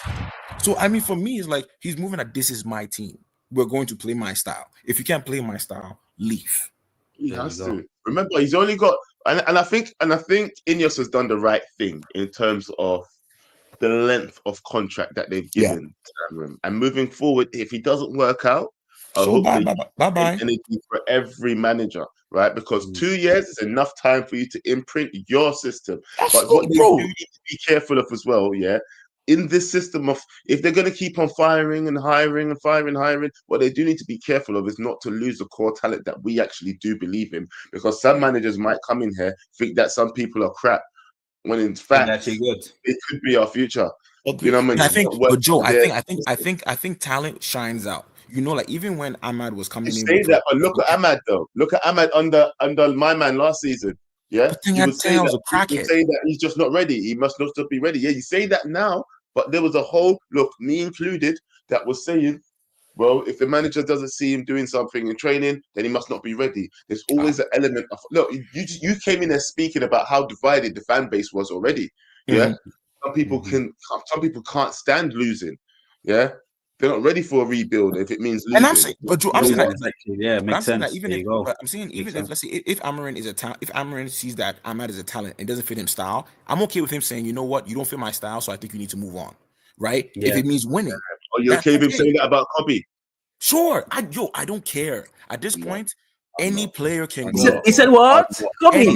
So, I mean, for me, it's like, he's moving at, this is my team. We're going to play my style. If you can't play my style, leave. He has to. Remember, he's only got, and I think Ineos has done the right thing in terms of the length of contract that they've given to Amorim. And moving forward, if he doesn't work out, bye. Energy for every manager, right? Because 2 years is enough time for you to imprint your system. But what they do need to be careful of as well, in this system of, if they're going to keep on firing and hiring, what they do need to be careful of is not to lose the core talent that we actually do believe in. Because some managers might come in here, think that some people are crap, when in It's fact actually good. it could be our future. Agreed. You know what I mean? And I think, But but Joe, there- I think talent shines out. You know, like even when Ahmad was you coming in, say that, but look at Ahmad though. Look at Ahmad under my man last season. Yeah, but then you I would say say I was that. a You would crackhead. say that he's just not ready. He must not be ready. Yeah, you say that now, but there was a whole look, me included, that was saying, well, if the manager doesn't see him doing something in training, then he must not be ready. There's always an element of look. You came in there speaking about how divided the fan base was already. Yeah, some people can't stand losing. Yeah, they're not ready for a rebuild if it means losing. And I'm saying, but Joe, I'm saying that. Exactly. Yeah, But I'm makes saying that sense. even There if, you go. but I'm saying even if, let's say, if Amorim is a talent, if Amorim sees that Ahmad is a talent and doesn't fit him style, I'm okay with him saying, you know what, you don't fit my style, so I think you need to move on, right? If Yeah. it means winning, Are you that's okay with him okay. saying that about Kobe? Sure, I don't care at this point. Any player can He go. said what? Kobe.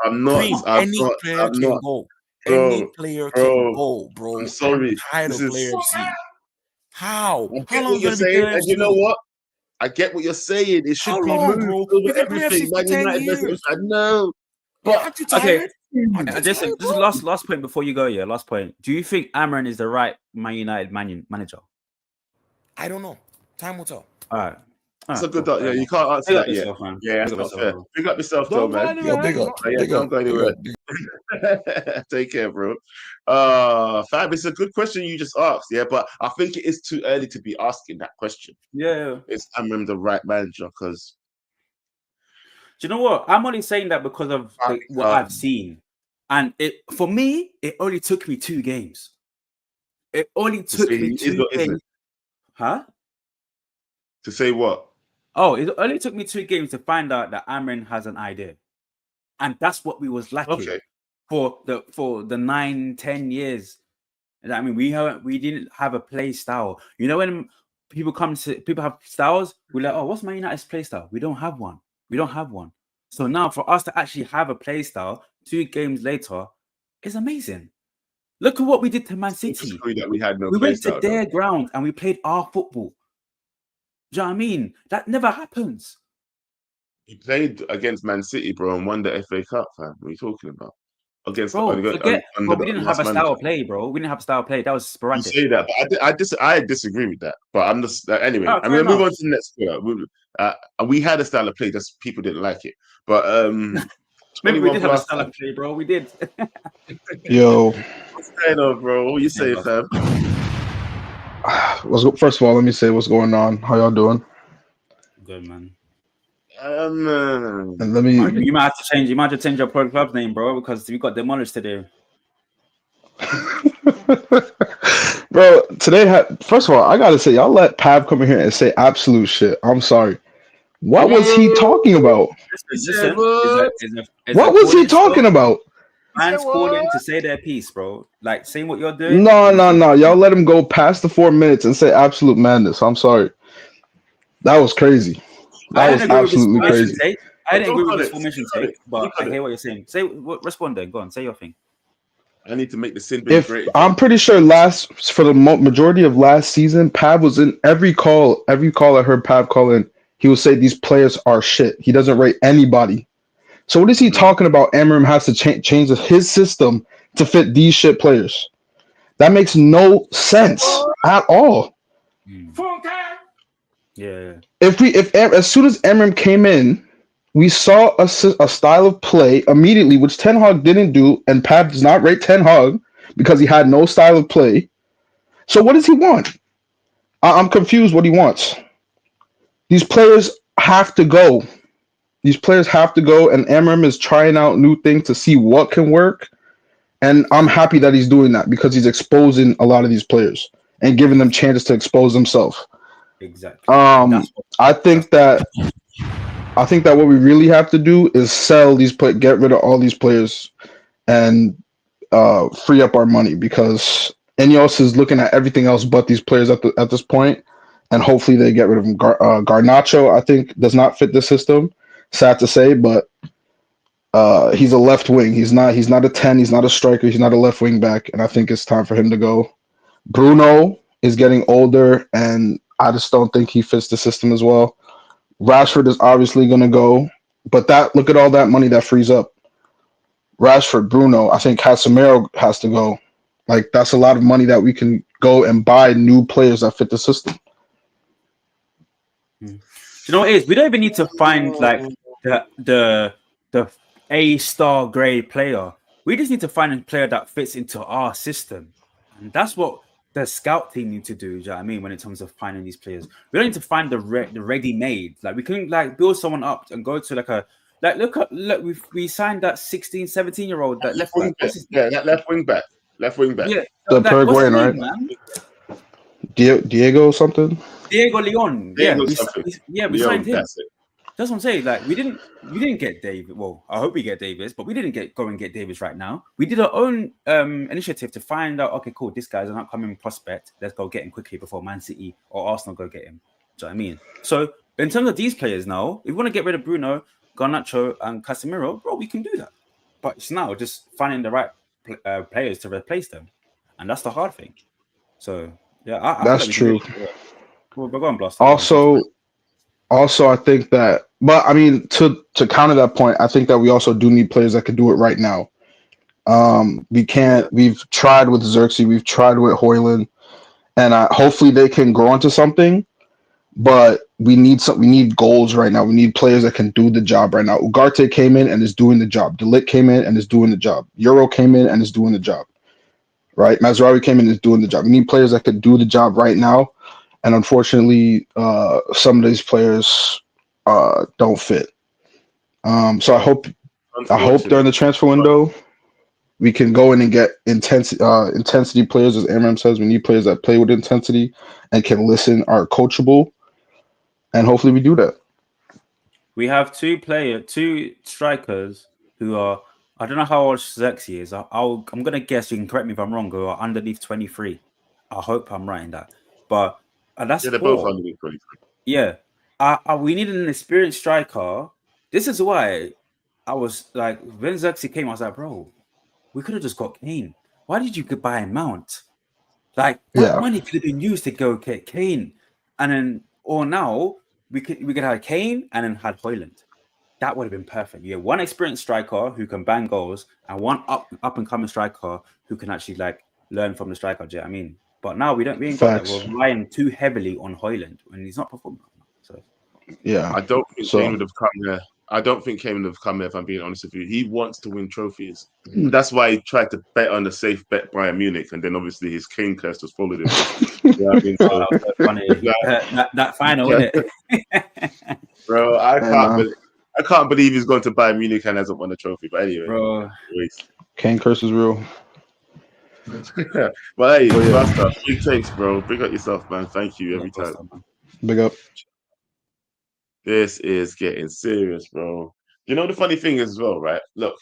I'm not. Cream, any player I'm can not. go. Bro, Any player can go, bro. I'm sorry. Tired This of is. player FC. How? I How get long what is you're gonna be saying, player and you FC? know what? I get what you're saying. It should How be long, moved bro? over We've been player everything. FC for Man 10 United doesn't. years. I know, Yeah, but aren't you Okay. tired? Aren't you This tired, is bro? last point before you go. Yeah, last point. Do you think Amarin is the right Man United manager? I don't know. Time will tell. All right. it's a good. Yeah, you can't answer Big up that yet. yourself, man. Yeah, Big that's up not yourself, fair. bro. Pick up yourself, though, man. Yo, big up. Yeah, Big don't up. go Big anywhere. up. Big Take care, bro. Fab, it's a good question you just asked, yeah, but I think it is too early to be asking that question. Yeah. Is Amram the right manager? Because Do you know what? I'm only saying that because of what I've seen, and for me, it only took me 2 games. It only took say me he is 2 or isn't. games. Huh? To say what? Oh, it only took me 2 games to find out that Amrin has an idea, and that's what we was lacking for the 9-10 years. I mean, we didn't have a play style. You know, when people have styles, we're like, oh, what's Man United's play style? We don't have one. So now for us to actually have a play style 2 games later is amazing. Look at what we did to Man City. That we had no We play went style, to their ground and we played our football. Do you know what I mean? That never happens. He played against Man City, bro, and won the FA Cup, fam. What are you talking about? Against Bro, we didn't have a style manager. of play, bro. We didn't have a style of play. That was sporadic. You say that, but I disagree with that. But I'm just anyway. Oh, I'm gonna move on to the next player. We had a style of play, just people didn't like it. But maybe we did have a style of play, bro. We did. Yo, what's going on, bro? What you say, fam? First of all, let me say what's going on. How y'all doing? Good, man. And let me. You might have to change. You might have to change your pro club's name, bro, because we got demolished today. Bro, today first of all, I gotta say, y'all let Pav come in here and say absolute shit. I'm sorry. What was he talking about? Listen, what was he talking about? Fans calling to say their piece, bro. Like saying what you're doing. No. Y'all let him go past the 4 minutes and say absolute madness. I'm sorry. That was crazy. That was absolutely crazy. I didn't agree with this formation take, but I hear what you're saying. Respond then. Go on. Say your thing. I need to make the sin. I'm pretty sure for the majority of last season, Pav was in every call. Every call I heard Pav call in, he would say these players are shit. He doesn't rate anybody. So what is he talking about? Amorim has to change his system to fit these shit players. That makes no sense at all. Yeah. If as soon as Amorim came in, we saw a style of play immediately, which Ten Hag didn't do, and Pav does not rate Ten Hag because he had no style of play. So what does he want? I'm confused what he wants. These players have to go. And Amorim is trying out new things to see what can work. And I'm happy that he's doing that because he's exposing a lot of these players and giving them chances to expose themselves. Exactly. I think that what we really have to do is sell these get rid of all these players and free up our money because Ineos is looking at everything else but these players at this point, and hopefully they get rid of them. Garnacho, I think, does not fit the system. Sad to say, but he's a left wing. He's not a 10. He's not a striker. He's not a left wing back, and I think it's time for him to go. Bruno is getting older, and I just don't think he fits the system as well. Rashford is obviously going to go, but look at all that money that frees up. Rashford, Bruno. I think Casemiro has to go. Like that's a lot of money that we can go and buy new players that fit the system. Do you know what it is? We don't even need to find like the A-star grade player. We just need to find a player that fits into our system, and that's what the scout team need to do. Do you know what I mean? When it comes to finding these players, we don't need to find the ready-made. Like we couldn't like build someone up and go to like a like look we signed that 16, 17-year-old that left back. Yeah, that left wing back. Yeah, The what's his Paraguayan, name, right? man? Diego something. Diego Leon. Diego We something. signed Leon, him. that's it. That's what I'm saying. Like we didn't get David. Well, I hope we get Davis, but we didn't go and get Davis right now. We did our own initiative to find out. Okay, cool. This guy's an upcoming prospect. Let's go get him quickly before Man City or Arsenal go get him. Do you know what I mean? So in terms of these players now, if we want to get rid of Bruno, Garnacho, and Casemiro, bro, we can do that. But it's now just finding the right players to replace them, and that's the hard thing. So yeah, I That's feel like true. Well, go on, Blast. Also, I think that, but I mean, to counter that point, I think that we also do need players that can do it right now. We can't. We've tried with Xerxes, we've tried with Hoyland, and hopefully they can grow into something. But we need We need goals right now. We need players that can do the job right now. Ugarte came in and is doing the job. De Ligt came in and is doing the job. Euro came in and is doing the job. Right, Mazraoui came in and is doing the job. We need players that can do the job right now. And unfortunately, some of these players don't fit. So I hope during the transfer window we can go in and get intensity players, as Amorim says. We need players that play with intensity and can listen, are coachable, and hopefully we do that. We have two strikers who are. I don't know how old Zexi is. I'm gonna guess. You can correct me if I'm wrong. Who are underneath 23. I hope I'm right in that. But that's they're poor. both underneath 23. Yeah. We needed an experienced striker. This is why I was like, when Zexi came, I was like, bro, we could have just got Kane. Why did you buy a Mount? Like that money could have been used to go get Kane, and then or now we could have Kane and then had Hoyland. That would have been perfect. You have one experienced striker who can bang goals and one up and coming striker who can actually like learn from the striker. Do you know what I mean? But now we ain't got that. We're relying too heavily on Hoyland when he's not performing. So I don't think Kane would have come there. I don't think Kane would have come there, if I'm being honest with you. He wants to win trophies. That's why he tried to bet on the safe bet Bayern Munich, and then obviously his Kane curse was followed him. You know what I mean? So, that was so funny. that final, isn't it? Bro, I can't believe he's gone to Bayern Munich and hasn't won a trophy. But anyway, bro, Kane curse is real. But hey, Master, big takes, bro. Big up yourself, man. Thank you every time. Big up. This is getting serious, bro. You know the funny thing is as well, right? Look,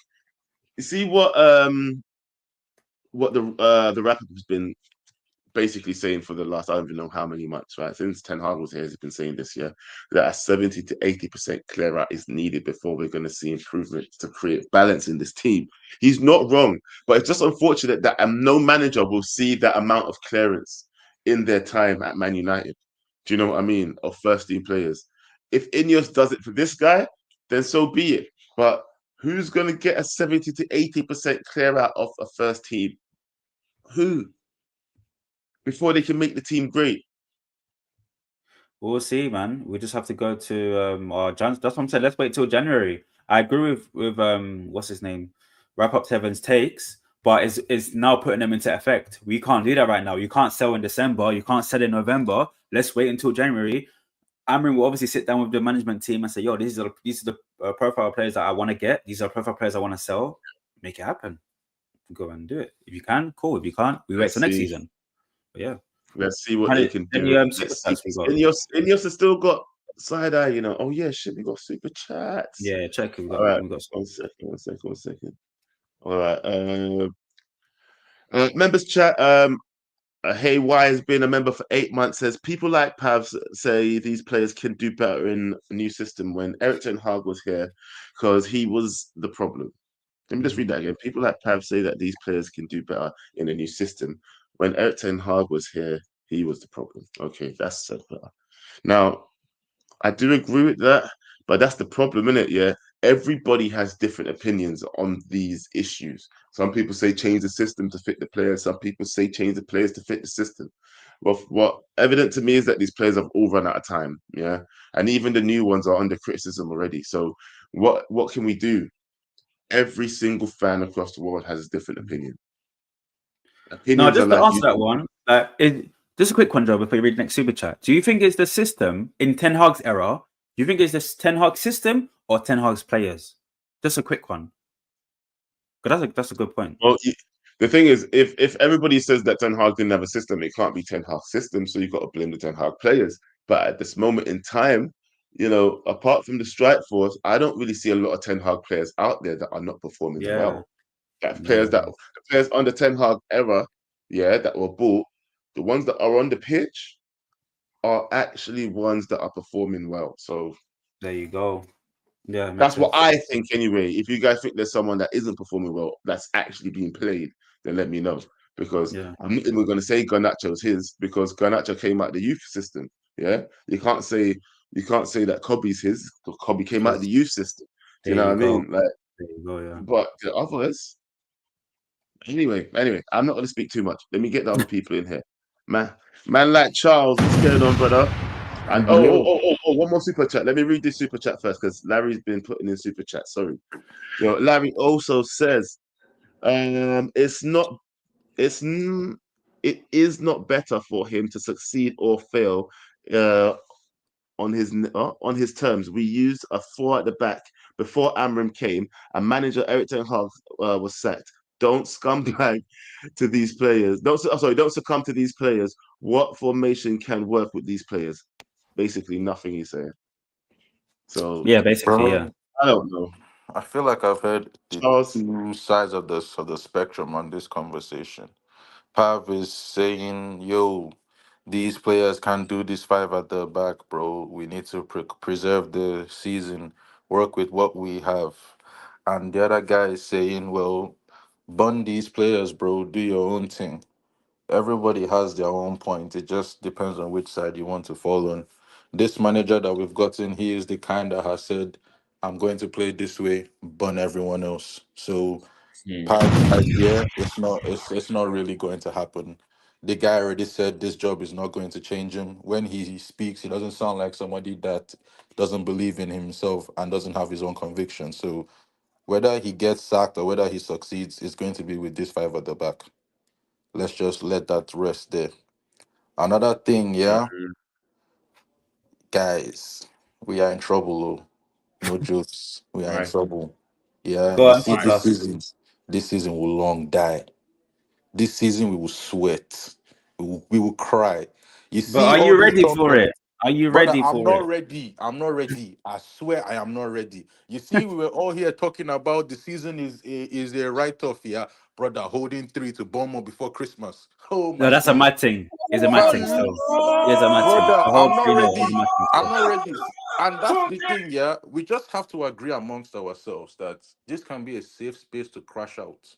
you see what the wrap-up has been basically saying for the last, I don't even know how many months, right? Since Ten Hag was here, he's been saying this year that a 70 to 80% clear out is needed before we're going to see improvements to create balance in this team. He's not wrong, but it's just unfortunate that no manager will see that amount of clearance in their time at Man United. Do you know what I mean? Of first team players. If Ineos does it for this guy, then so be it. But who's going to get a 70 to 80% clear out of a first team? Who? Before they can make the team great. We'll see, man. We just have to go to our That's what I'm saying. Let's wait till January. I agree with what's his name, Wrap Up Seven's takes, but it's now putting them into effect. We can't do that right now. You can't sell in December. You can't sell in November. Let's wait until January. Amorim will obviously sit down with the management team and say, "Yo, these are the profile players that I want to get. These are profile players I want to sell. Make it happen. Go and do it. If you can, cool. If you can't, we wait till next season." But yeah, let's see what they can do. Ineos has still got side eye, you know. Oh yeah, shit, we got super chats. Yeah, check. We got one second. All right. Members chat. Hey, why has been a member for 8 months? Says people like Pavs say these players can do better in a new system when Erik ten Hag was here because he was the problem. Let me just read that again. People like Pav say that these players can do better in a new system. When Erik ten Hag was here, he was the problem. Okay, that's said better. Now, I do agree with that, but that's the problem, isn't it? Yeah, everybody has different opinions on these issues. Some people say change the system to fit the players. Some people say change the players to fit the system. Well, what evident to me is that these players have all run out of time. Yeah, and even the new ones are under criticism already. So, what can we do? Every single fan across the world has a different opinion. No, Opinions are just to like answer that one, just a quick one, Joe, before you read the next super chat. Do you think it's the system in Ten Hag's era? Do you think it's the Ten Hag system or Ten Hag's players? Just a quick one. Because that's a good point. Well, the thing is, if everybody says that Ten Hag didn't have a system, it can't be Ten Hag's system. So you've got to blame the Ten Hag players. But at this moment in time, apart from the strike force, I don't really see a lot of Ten Hag players out there that are not performing Yeah. well. The players under Ten Hag era, that were bought, the ones that are on the pitch are actually ones that are performing well. So there you go. Yeah, that's what I think anyway. If you guys think there's someone that isn't performing well that's actually being played, then let me know. Because I'm not even going to say Garnacho's his, because Garnacho came out of the youth system. Yeah, you can't say that Kobe's his, because Kobe came out of the youth system. Do you know what I mean? Like, there you go, yeah. but the others. Anyway, I'm not going to speak too much. Let me get the other people in here. Man like Charles, what's going on, brother? And one more super chat. Let me read this super chat first, because Larry's been putting in super chat. Sorry. Larry also says, it is not better for him to succeed or fail on his terms. We used a 4 at the back before Amorim came, and manager Eric Ten Hag was sacked. Don't scumbag to these players. Don't succumb to these players. What formation can work with these players? Basically, nothing he's saying. So yeah, basically, yeah. I don't know. I feel like I've heard the Charles? two sides of the spectrum on this conversation. Pav is saying, "Yo, these players can't do this 5 at the back, bro. We need to preserve the season, work with what we have." And the other guy is saying, "Well, bun these players, bro. Do your own thing." Everybody has their own point. It just depends on which side you want to fall on. This manager that we've gotten, he is the kind that has said, "I'm going to play this way, bun everyone else." So Pav's idea, it's not really going to happen. The guy already said this job is not going to change him. When he speaks, he doesn't sound like somebody that doesn't believe in himself and doesn't have his own conviction. So whether he gets sacked or whether he succeeds, it's going to be with this 5 at the back. Let's just let that rest there. Another thing, yeah, guys, we are in trouble. Oh. No jokes. We are in Right. trouble. Yeah, Go you on, see, tell us. this season will long die. This season we will sweat. We will cry. You But see are all you this ready talk for of, it? Are you brother, ready I'm for not it? ready. I'm not ready. I swear I am not ready. You see, we were all here talking about the season is a write-off, yeah, brother, holding 3 to Bournemouth before Christmas. Oh No, my that's a days. mad thing. It's a mad thing Fam, still. It's a mad thing. brother, The whole I'm not 3-0 is a ready. mad thing I'm still. not ready. And that's the thing, yeah. We just have to agree amongst ourselves that this can be a safe space to crash out.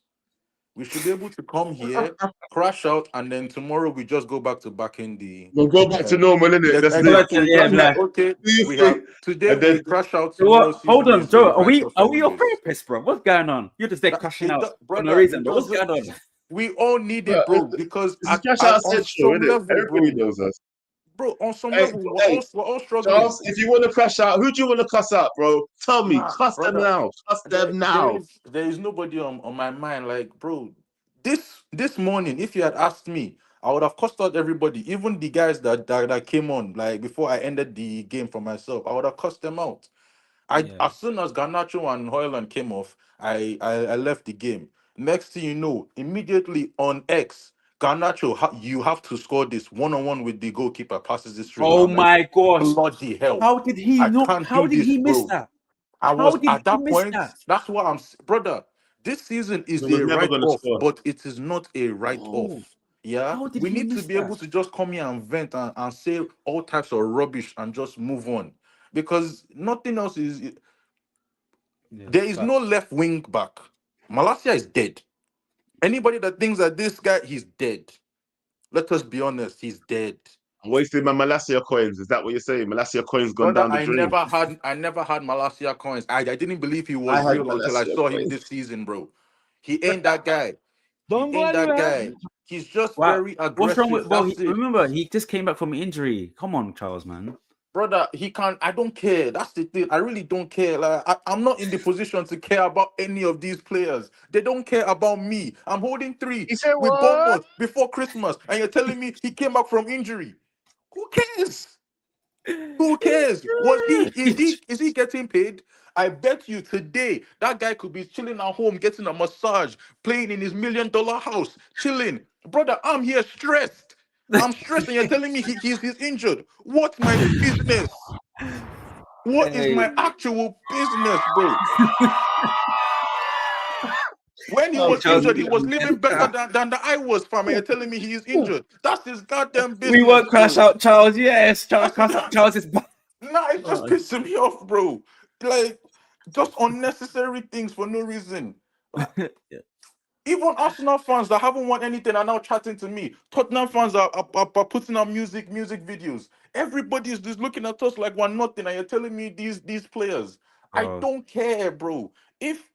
We should be able to come here, crash out, and then tomorrow we just go back to back in the. We'll go back to normal, innit? That's it. Exactly. We Yeah, just like, like, okay, Do you we have think? today And then we crash out. Tomorrow what? Hold season on, is a Joe. Are write we off are we your anyways. therapist, bro? What's going on? You're just there That crashing out for no brother, reason, bro. What's going on? we all need it, But bro. Because this is Cash Out on Central, some isn't it? level, Everybody bro, knows us. on some Hey, level, hey, we're all struggling. Charles, if you want to crash out, who do you want to cuss out, bro? Tell me. Nah, Cuss them brother. now. Cuss them There now. is nobody on my mind. Like, bro, this morning, if you had asked me, I would have cussed out everybody, even the guys that came on like before I ended the game for myself. I would have cussed them out. Yeah. As soon as Garnacho and Hoyland came off, I left the game. Next thing you know, immediately on X, Garnacho, you have to score this one-on-one with the goalkeeper, passes this through. Oh I'm like, my gosh. bloody hell. How did he I not? can't How do did this, he miss bro. that? I How was did at he that miss point. that? That's what brother. This season He is was a never going to write-off, score. but it is not a Oh, write-off. Yeah, how did we he need to miss be that? able to just come here and vent and say all types of rubbish and just move on, because nothing else is. Yeah, There is no facts. left wing back. Malasia is dead. Anybody that thinks that this guy, he's dead. Let us be honest, he's dead. I'm wasting my Malasia coins. Is that what you're saying? Malasia coins gone Brother, down the drain. I never had Malasia coins. I didn't believe he I was had real until I Malasia saw him coins. this season, bro. He ain't that guy. Don't He go ain't that anywhere. guy. He's just Wow. very What's wrong aggressive. with bro? That's it. Remember, he just came back from injury. Come on, Charles, man. Brother, he can't. I don't care. That's the thing. I really don't care. Like I'm not in the position to care about any of these players. They don't care about me. I'm holding 3 He said with what? Bournemouth before Christmas, and you're telling me he came back from injury. Who cares? Who cares? Is he getting paid? I bet you today that guy could be chilling at home, getting a massage, playing in his $1 million house, chilling. Brother, I'm here stressed. I'm stressed, and you're telling me he's injured. What's my business? What is Hey. my actual business, bro? When he Oh, was Charles, injured, he was living better than I was, fam. And you're telling me he is injured. That's his goddamn business. we won't crash bro. out Charles. Yes, Charles, crash out Charles is back. Nah, it's just pissing me off, bro. Like, just unnecessary things for no reason. Like, even Arsenal fans that haven't won anything are now chatting to me. Tottenham fans are putting out music videos. Everybody is just looking at us like we're nothing, and you're telling me these players. I Bro. don't care, bro. If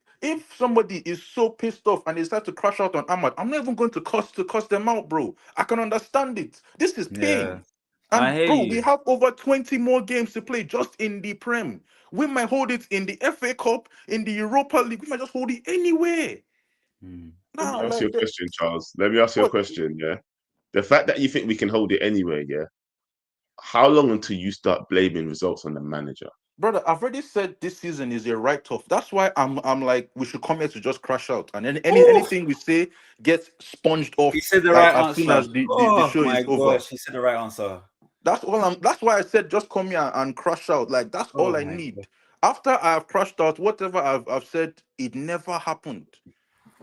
somebody is so pissed off and they start to crash out on Ahmad, I'm not even going to cuss them out, bro. I can understand it. This is Yeah, pain. I And hear bro, we you. have over 20 more games to play just in the Prem. We might hold it in the FA Cup, in the Europa League. We might just hold it anywhere. Hmm. Let Nah, me ask you like a question, Charles. Let me ask you a what, question, yeah? The fact that you think we can hold it anyway, yeah? How long until you start blaming results on the manager? brother? I've already said this season is a write-off. That's why I'm like we should come here to just crash out, and then Oh, anything we say gets sponged he off said the like right as soon answer. as the Oh show my is over. gosh, he said the right answer. That's all I'm. That's why I said just come here and crash out. Like that's Oh all I my need. god. After I have crashed out, whatever I've said, it never happened.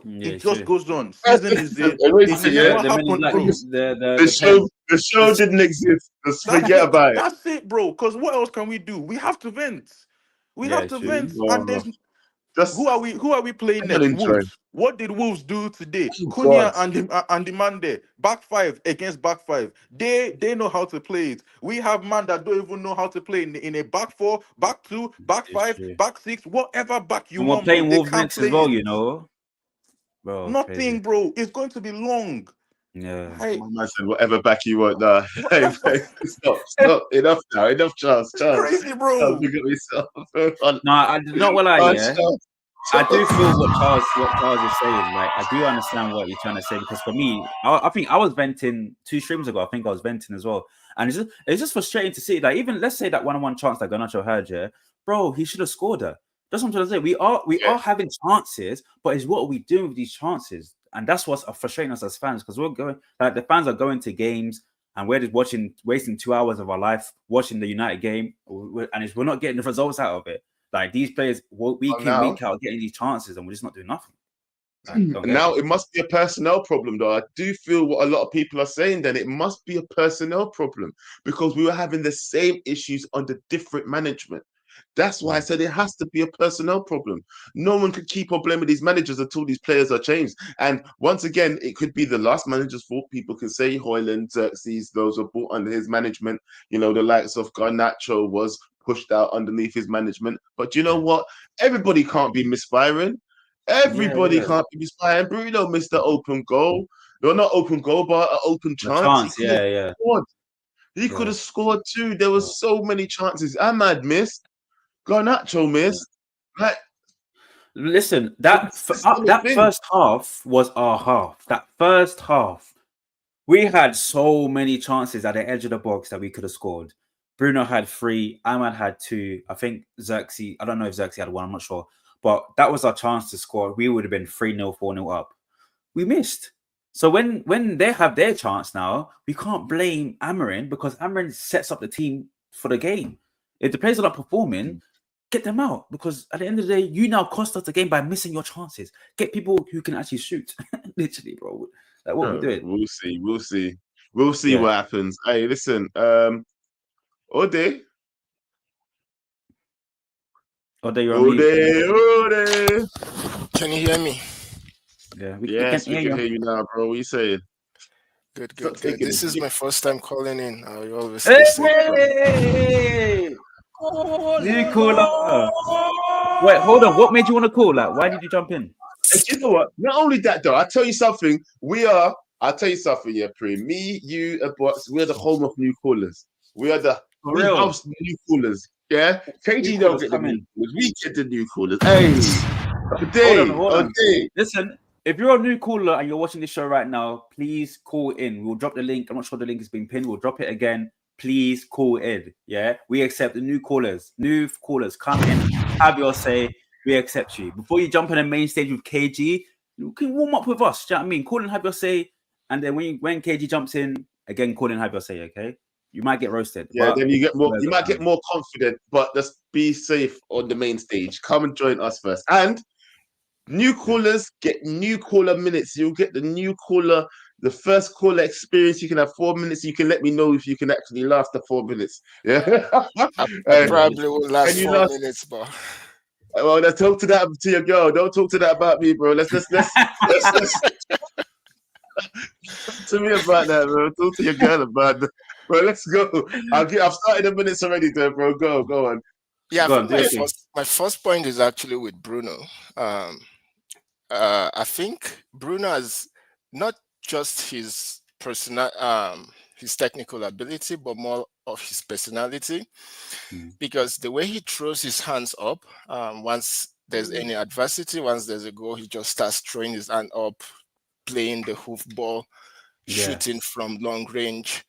Yeah, It it's just true. goes on. Season is And it. I It Ricky, said yeah? never the Men in happened, Black, bro. The the pen. show didn't exist. Just That's forget it. about it. That's it, bro. Because what else can we do? We have to vent. We Yeah, have it's to true. vent. And No, there's just who are we playing come on, next? enjoy. Wolves. What did Wolves do today? Oh, Cunha God. and the man there. Back 5 against back 5. They know how to play it. We have man that don't even know how to play in a back 4, back 2, back It's 5, true. back 6, whatever back you And we're want, bro. playing They Wolves can't next as play well, it. you know. Bro, crazy. Nothing, bro. It's going to be long. Yeah. Hey, My man said, whatever back you want. Nah. Hey, whatever. stop. Enough now. Enough, Charles. It's crazy, Charles, bro. look at yourself. on, No, I not what I yeah. Charles. I do feel what Charles is saying. Like, I do understand what you're trying to say because for me, I think I was venting 2 streams ago. I think I was venting as well, and it's just frustrating to see. Like, even let's say that 1-on-1 chance that Garnacho had, yeah, bro, he should have scored her. That's what I'm trying to say. We are having chances, but it's what are we doing with these chances? And that's what's frustrating us as fans because we're going like the fans are going to games and we're just wasting 2 hours of our life watching the United game, and we're not getting the results out of it. Like these players, week in, week out, getting these chances, and we're just not doing nothing. Like, don't get Now it. it must be a personnel problem, though. I do feel what a lot of people are saying. Then it must be a personnel problem because we were having the same issues under different management. That's why I said it has to be a personnel problem. No one could keep on blaming these managers until these players are changed. And once again, it could be the last manager's fault. People can say Hoyland, Xerxes, those were brought under his management. You know, the likes of Garnacho was pushed out underneath his management. But you know what? Everybody can't be misfiring. Everybody Yeah. can't be misfiring. Bruno missed the open goal. No, not open goal, but an open The chance. He chance, could have yeah. scored. He could have scored too. There were so many chances. Ahmad missed. Garnacho missed. Like Listen, this kind of that thing. first half was our half. That first half, we had so many chances at the edge of the box that we could have scored. Bruno had 3, Ahmad had 2. I think Xerxes, I don't know if Xerxes had 1, I'm not sure. But that was our chance to score. We would have been 3-0, 4-0 up. We missed. So when they have their chance now, we can't blame Amorim because Amorim sets up the team for the game. If the players are not performing, get them out because at the end of the day, you now cost us the game by missing your chances. Get people who can actually shoot. Literally, bro. Like what we doing? We'll see. We'll see what happens. Hey, listen, Ode. Ode, you're on mute. Ode. Can you hear me? Yeah, we can Yes, we hear can you. hear you now, bro. What are you saying? Stop taking This is it. my first time calling in. I always Hey, listen. new caller. Wait, hold on. What made you want to call? Like, why did you jump in? And you know what? Not only that, though, I'll tell you something. I'll tell you something, yeah, Pre. Me, you, and Bots, we're the home of new callers. We For real. house new callers. Yeah? New KG don't callers get the come new in. callers. We get the new callers. Hey, Hold a on. day. Listen, if you're a new caller and you're watching this show right now, please call in. We'll drop the link. I'm not sure the link has been pinned. We'll drop it again. Please call in. Yeah, we accept the new callers. New callers, come in, have your say. We accept you. Before you jump on the main stage with KG, you can warm up with us. Do you know what I mean? Call and have your say. And then when KG jumps in, again, call and have your say. Okay, you might get roasted. Yeah, but then you get more. we're You might get more confident, but just be safe on the main stage. Come and join us first. And new callers get new caller minutes. You'll get the new caller, the first caller experience. You can have 4 minutes. You can let me know if you can actually last the 4 minutes. Yeah. I And probably will last you 4 last. minutes, but Well, let's talk to that to your girl. Don't talk to that about me, bro. Let's talk to me about that, bro. Talk to your girl about that. Bro, let's go. I've started the minutes already, though, bro. Go on. yeah, I Go on, think do your thing. my first point is actually with Bruno. I think Bruno has not just his his technical ability, but more of his personality. Because the way he throws his hands up, once there's any adversity, once there's a goal, he just starts throwing his hand up, playing the hoof ball, shooting from long range,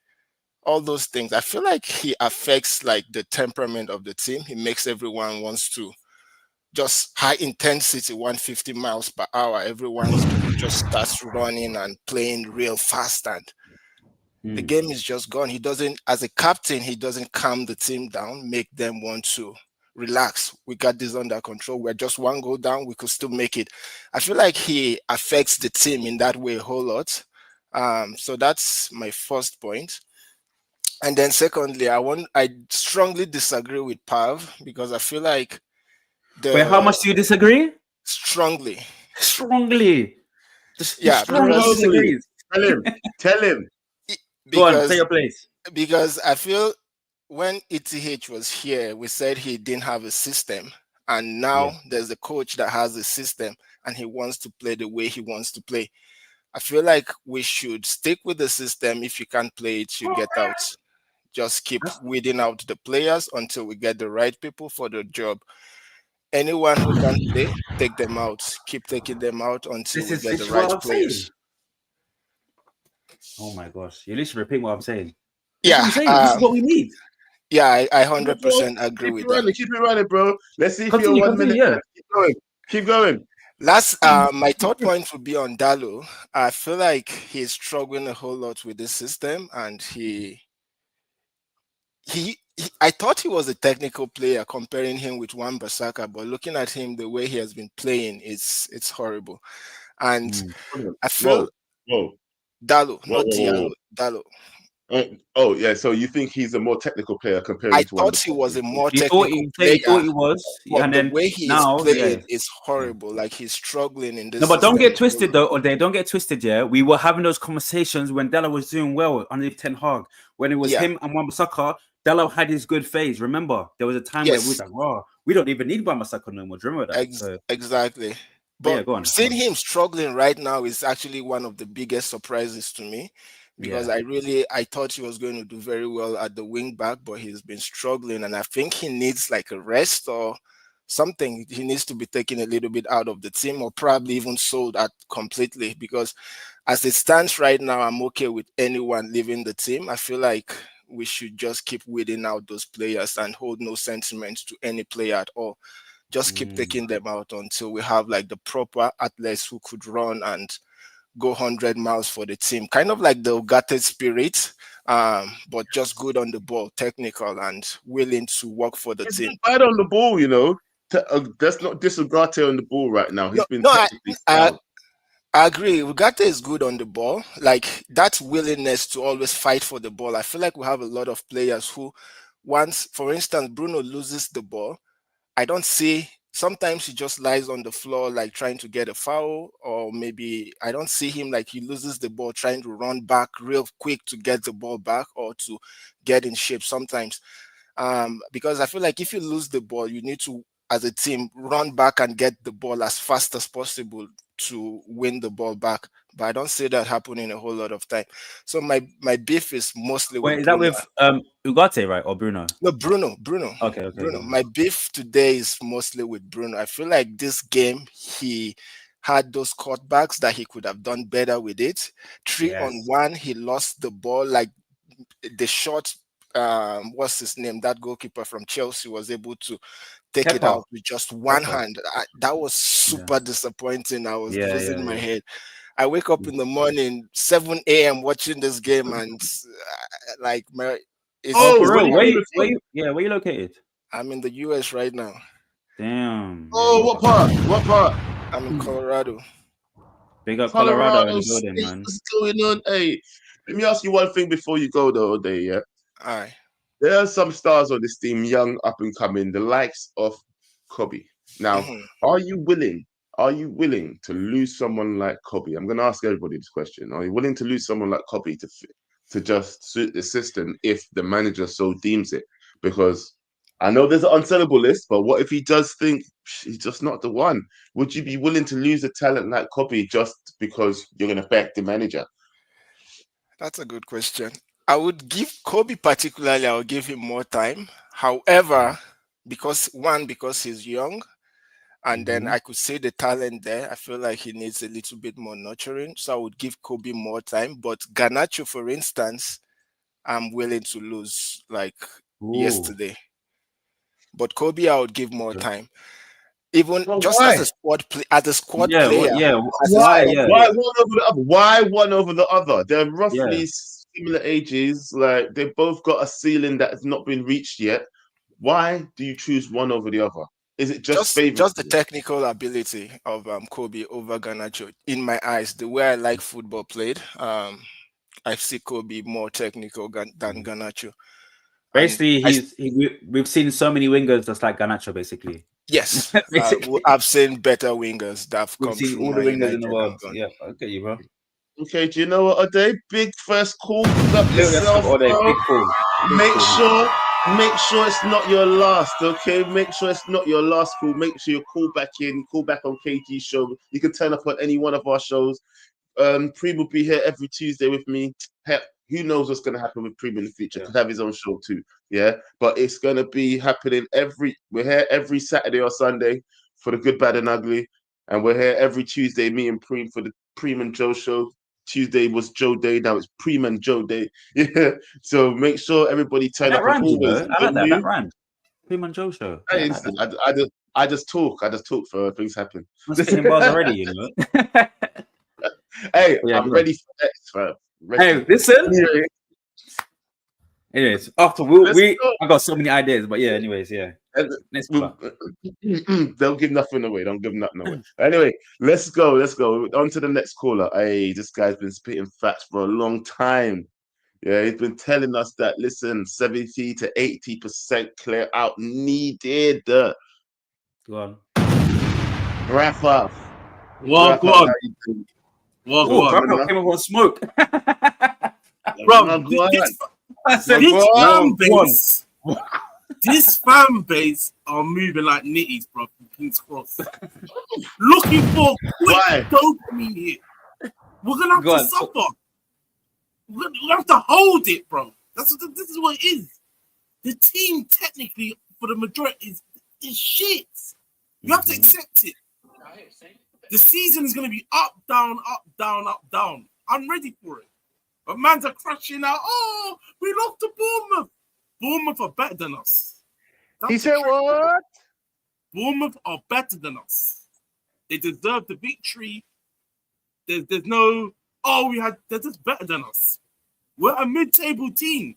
all those things. I feel like he affects like the temperament of the team. He makes everyone wants to just high intensity, 150 miles per hour. Everyone just starts running and playing real fast, and the game is just gone. He doesn't, as a captain, he doesn't calm the team down, make them want to relax. We got this under control. We're just one goal down. We could still make it. I feel like he affects the team in that way a whole lot. So that's my first point. And then secondly, I strongly disagree with Pav because I feel like Wait, how much do you disagree? strongly. Strongly. Yeah, Strongly because disagrees. Tell him. Go on, say your place. Because I feel when ETH was here, we said he didn't have a system. And now there's a coach that has a system and he wants to play the way he wants to play. I feel like we should stick with the system. If you can't play it, you get out. Just keep weeding out the players until we get the right people for the job. Anyone who can play, take them out. Keep taking them out until we get the right players. Oh my gosh. You're literally repeating what I'm saying. Yeah. What I'm saying. This is what we need. Yeah, I 100% agree with that. Keep it running, bro. Let's see if Continue, you're 1 minute. yeah. Keep going. Last, my third point would be on Dalo. I feel like he's struggling a whole lot with this system, and I thought he was a technical player comparing him with Wan-Bissaka, but looking at him the way he has been playing, it's horrible. And I feel Dalo, not Diallo, Dalo. Oh yeah, so you think he's a more technical player compared to? I thought he was a more technical player. He thought he was, and the way he is playing is horrible. Like he's struggling in this. No, but don't get twisted though, or don't get twisted. Yeah, we were having those conversations when Della was doing well under Ten Hag. When it was him and Wan-Bissaka, Della had his good phase. Remember, there was a time where we was like, "Wow, we don't even need Wan-Bissaka no more." Do you remember that? Exactly. But seeing him struggling right now is actually one of the biggest surprises to me. Because I thought he was going to do very well at the wing back, but he's been struggling, and I think he needs like a rest or something. He needs to be taken a little bit out of the team, or probably even sold out completely. Because as it stands right now, I'm okay with anyone leaving the team. I feel like we should just keep weeding out those players and hold no sentiments to any player at all. Just keep taking them out until we have like the proper athletes who could run and go 100 miles for the team, kind of like the Ugarte spirit, but just good on the ball, technical and willing to work for the team. Bad on the ball, you know. That's not Ugarte on the ball right now. He's been I agree. Ugarte is good on the ball, like that willingness to always fight for the ball. I feel like we have a lot of players who, once, for instance, Bruno loses the ball, I don't see sometimes he just lies on the floor, like trying to get a foul, or maybe I don't see him like he loses the ball trying to run back real quick to get the ball back or to get in shape sometimes. Because I feel like if you lose the ball, you need to, as a team, run back and get the ball as fast as possible to win the ball back. But I don't see that happening a whole lot of time. So my beef is mostly Wait, with is that Bruno. with Ugarte, right, or Bruno? No, Bruno. Okay. Bruno. My beef today is mostly with Bruno. I feel like this game he had those cutbacks that he could have done better with it. 3-on-1, he lost the ball. Like the shot, what's his name? That goalkeeper from Chelsea was able to take it Kepa. out with just one Kepa. hand. That was super disappointing. I was losing my Yeah. head. I wake up in the morning, 7 a.m. watching this game, and like my. Oh, for where real? you Where you located? I'm in the US right now. Damn. Oh, what part? What part? I'm in Colorado. Big up Colorado in Colorado the building, State. man. What's going on? Hey, let me ask you one thing before you go, though, Day. Yeah, All right. there are some stars on this team, young, up and coming, the likes of Kobe. Now, Mhm. are you willing? Are you willing to lose someone like Kobe? I'm going to ask everybody this question. Are you willing to lose someone like Kobe to just suit the system if the manager so deems it? Because I know there's an unsellable list, but what if he does think he's just not the one? Would you be willing to lose a talent like Kobe just because you're going to back the manager? That's a good question. I would give Kobe particularly. I would give him more time. However, because he's young, and then I could see the talent there. I feel like he needs a little bit more nurturing. So I would give Kobe more time. But Garnacho, for instance, I'm willing to lose like yesterday. But Kobe, I would give more time. Even Well, just why? as a squad player, Why? Why one over the other? Why one over the other? They're roughly similar ages. Like they've both got a ceiling that has not been reached yet. Why do you choose one over the other? Is it just just the favoritism? technical ability of Kobe over Garnacho. In my eyes, the way I like football played, I see Kobe more technical than Garnacho. Basically, we've seen so many wingers just like Garnacho, basically. Yes, Basically. I've seen better wingers that have We've come seen through all the Man wingers United in the and world. gone. Yeah, okay, you bro. Okay, do you know what, Ade? Big first call. Pick up yourself, All day, bro. big call. Make sure it's not your last, okay? Make sure it's not your last call. Make sure you call back on KG show. You can turn up on any one of our shows. Preem will be here every Tuesday with me. Heck, who knows what's going to happen with Preem in the future? Could have his own show too. Yeah, but it's going to be happening we're here every Saturday or Sunday for the good, bad, and ugly. And we're here every Tuesday, me and Preem, for the Preem and Joe show. Tuesday was Joe Day, now it's Preem and Joe Day. Yeah, so make sure everybody turn up as always. I like that. That rhymed. Preem and Joe show. Yeah, I just talk for things happen. I'm spitting bars already, you know. Hey, I'm ready for X, bro. Hey, listen. Anyways, I got so many ideas, but yeah. Anyways, yeah. Don't give nothing away. Don't give nothing away. Anyway, let's go. On to the next caller. Hey, this guy's been spitting facts for a long time. Yeah, he's been telling us that, listen, 70 to 80% clear out needed. Go on. Wrap up. Well, go on. Well, I came up on smoke. Bro, this fan base are moving like nitties, bro, from King's Cross. Looking for quick dopamine here. We're going to have to suffer. We're going to have to hold it, bro. This is what it is. The team, technically, for the majority, is shit. You have to accept it. The season is going to be up, down, up, down, up, down. I'm ready for it. But man's are crashing out. Oh, we lost to Bournemouth. Bournemouth are better than us. He said what? Bournemouth are better than us. They deserve the victory. There's no, they're just better than us. We're a mid-table team.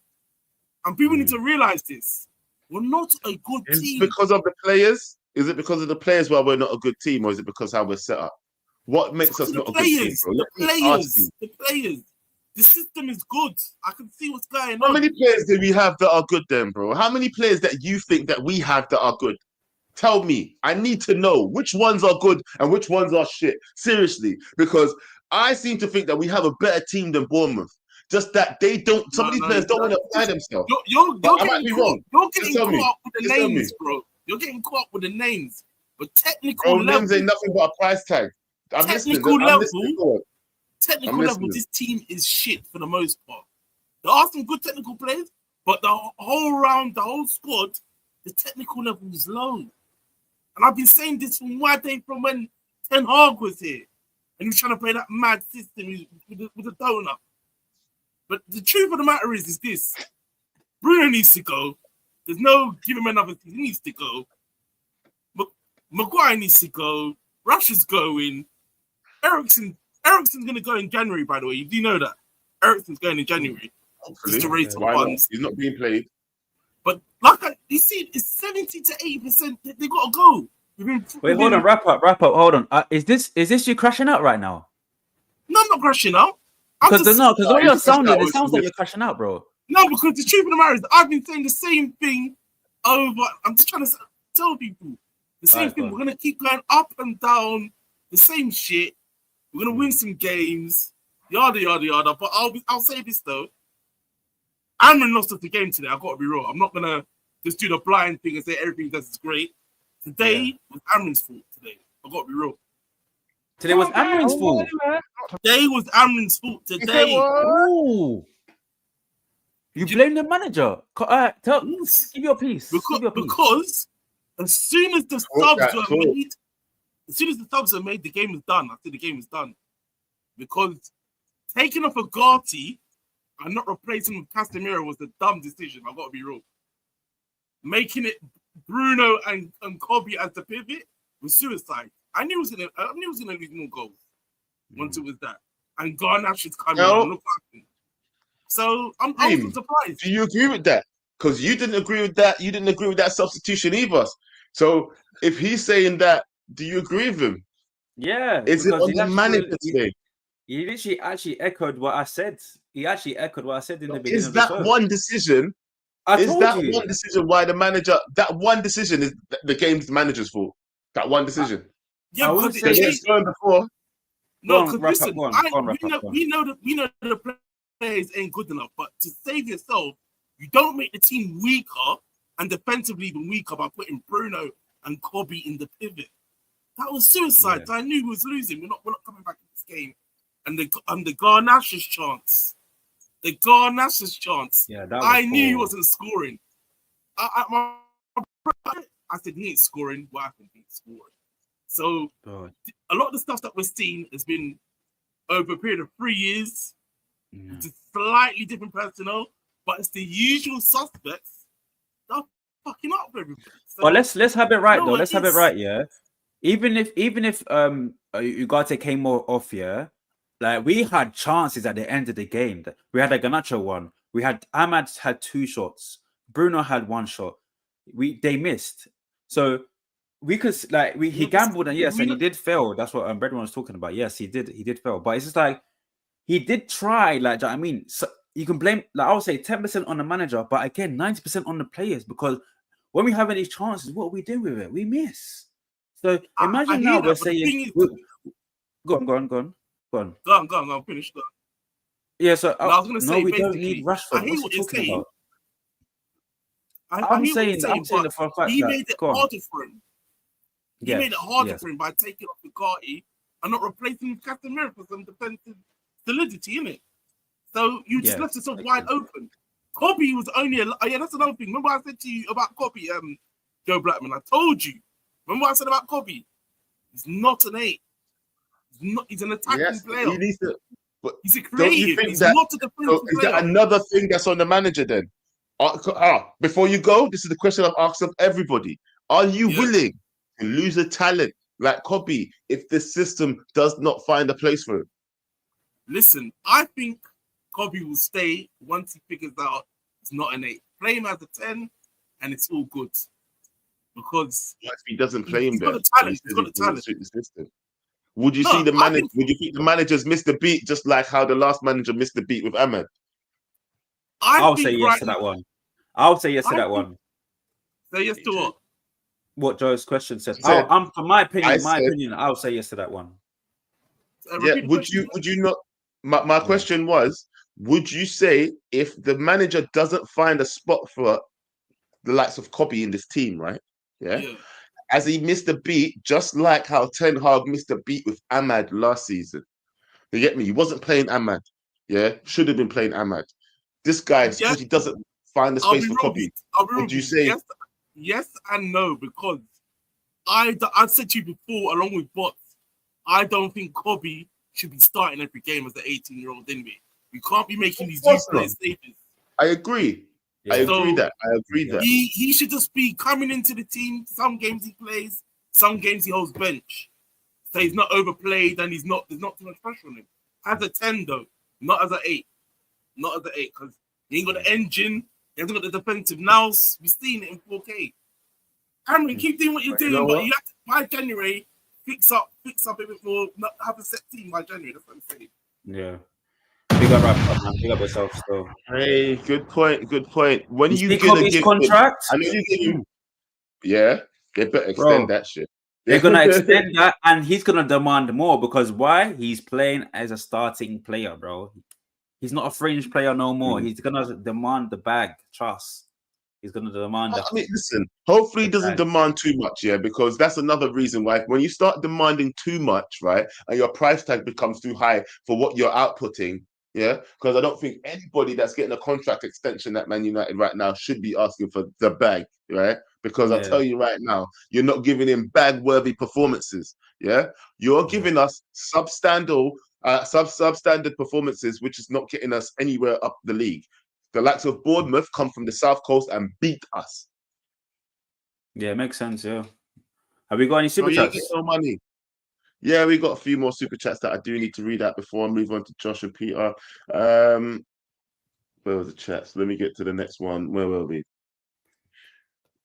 And people need to realize this. We're not a good team. Because of the players? Is it because of the players why we're not a good team, or is it because how we're set up? What makes us not a good team, bro? The players. The system is good. I can see what's going on. How many players do we have that are good then, bro? How many players that you think that we have that are good? Tell me. I need to know which ones are good and which ones are shit. Seriously, because I seem to think that we have a better team than Bournemouth. Just that they don't. Some of these players don't want to apply themselves. You're I might be wrong. You're getting Just tell me. caught up with the Just tell names, me. bro. You're getting caught up with the names. But technical Bro, level, names ain't nothing but a price tag. I'm listening. technical I'm listening. Go level, on. technical I'm level, listening. this team is shit for the most part. There are some good technical players, but the whole squad, the technical level is low. And I've been saying this from when Ten Hag was here, and he was trying to play that mad system with a donut. But the truth of the matter is this: Bruno needs to go. There's no give him another season. He needs to go. Maguire needs to go. Rush is going. Eriksen's going to go in January, by the way. You do know that. Eriksen's going in January. Hopefully. Just to raise some Why not? funds. He's not being played. But like you see, it's 70 to 80%. They got to go. Wait, hold on. Wrap up. Hold on. Is this you crashing out right now? No, I'm not crashing out. Because all you're sounding, out. it sounds like you're crashing out, bro. No, because the truth of the matter is, I've been saying the same thing over. I'm just trying to tell people the same thing. We're gonna keep going up and down, the same shit. We're gonna win some games, yada yada yada. But I'll say this though. Amorim lost us the game today. I've got to be real. I'm not gonna just do the blind thing and say everything he does is great. Today was Amorim's fault. Today, I've got to be real. Today was Amorim's fault. Today was Amorim's fault. Today. Ooh. You blame the manager. Give your piece. Because as soon as the subs were made, the game was done. I said the game was done. Because taking off Agati and not replacing him with Casemiro was a dumb decision. I've got to be real. Making it Bruno and Kobe as the pivot was suicide. I knew he was gonna lose more goals once it was that. And Garnacho is coming and look like him. So I wasn't surprised. Do you agree with that? Because you didn't agree with that. You didn't agree with that substitution either. So if he's saying that, do you agree with him? Yeah. Is it on the manager today? He literally actually echoed what I said. He actually echoed what I said in the beginning. Is that one decision? One decision why the manager? That one decision is the game's manager's fault. That one decision. Yeah, because it's going before. No, because listen, we know the players ain't good enough. But to save yourself, you don't make the team weaker and defensively even weaker by putting Bruno and Kobe in the pivot. That was suicide. Yeah. I knew he was losing. We're not coming back in this game. And the Garnacho's chance. The Garnacho's chance. Yeah, I knew he wasn't scoring. I said he ain't scoring. What happened? He ain't scoring. So a lot of the stuff that we're seeing has been over a period of 3 years. It's a slightly different personnel, but it's the usual suspects that are fucking up everybody. So, but let's have it right though. Let's have it right, yeah. Even if Ugarte came more off, yeah. Like we had chances at the end of the game. We had a Garnacho one. We had Ahmad had 2 shots. Bruno had 1 shot. They missed. So we could he gambled and he did fail. That's what Bredman was talking about. Yes, he did fail. But it's just like he did try. Like I mean, so you can blame I would say 10% on the manager, but again 90% on the players because when we have any chances, what are we doing with it? We miss. So imagine now we're saying, go on. I'll finish that. Yeah, so I was going to say, we don't need Rashford. What's he talking about? I'm saying the for a fact he made it harder for him. He made it harder for him by taking off Ugarte and not replacing with Casemiro for some defensive solidity, innit? So you just left yourself wide open. Kobe was only that's another thing. Remember I said to you about Kobe, Joe Blackman? I told you. Remember what I said about Kobe? He's not an 8. He's an attacking player. He needs to, but he's a creative. He's not a defensive player. Is that another thing that's on the manager then? Before you go, this is the question I've asked of everybody. Are you willing to lose a talent like Kobe if the system does not find a place for him? Listen, I think Kobe will stay once he figures out it's not an 8. Play him as a 10 and it's all good. Because if he doesn't play him there, he's got the talent. Would you see the manager? Would you think the managers missed the beat just like how the last manager missed the beat with Ahmed? I'll say yes to that one. I'll say yes to that one. Say yes to what? what Joe's question said. Said- I'm for my opinion. I My said- opinion. I'll say yes to that one. Yeah, Repeat the would question. you not? My question was, would you say if the manager doesn't find a spot for the likes of Kobe in this team, right? Yeah. Yeah. As he missed a beat, just like how Ten Hag missed a beat with Ahmad last season. You get me? He wasn't playing Ahmad. Yeah, should have been playing Ahmad. This guy, Yeah. because he doesn't find the I'll space be for real Kobe. with I'll be real Would you with you. say? Yes and no, because I said to you before, along with Bots, I don't think Kobe should be starting every game as an 18-year-old anyway. You can't be making these youth players stages. I agree. Yeah. I agree So- that. I agree that. He should just be coming into the team. Some games he plays, some games he holds bench. So he's not overplayed and there's not too much pressure on him. As a 10 though, not as an 8. Not as an 8, because he ain't got the engine, he hasn't got the defensive nous. We've seen it in 4K. Cameron, keep doing what you're doing, know but what? you have to, by January, fix up a bit more, not have a set team by January. That's what I'm saying. Yeah. Big up, man. Big up yourself still. Hey, good point. Good point. When You you see gonna Kobe's give contract? him? I know you give him. Yeah, they better extend that shit. They're gonna extend that, and he's gonna demand more because why? He's playing as a starting player, bro. He's not a fringe player no more. He's gonna demand the bag. Trust. He's gonna demand. I mean, listen. Hopefully, he doesn't demand too much, yeah, because that's another reason why when you start demanding too much, right, and your price tag becomes too high for what you're outputting, yeah, because I don't think anybody that's getting a contract extension at Man United right now should be asking for the bag, right? Because I'll tell you right now, you're not giving him bag-worthy performances, yeah. You're giving us substandard performances, which is not getting us anywhere up the league. The likes of Bournemouth come from the South Coast and beat us. Yeah, makes sense. Yeah. Have we got any super You chats? get no money. Yeah, we got a few more super chats that I do need to read out before I move on to Josh and Peter. Where was the chats? Let me get to the next one. Where were we?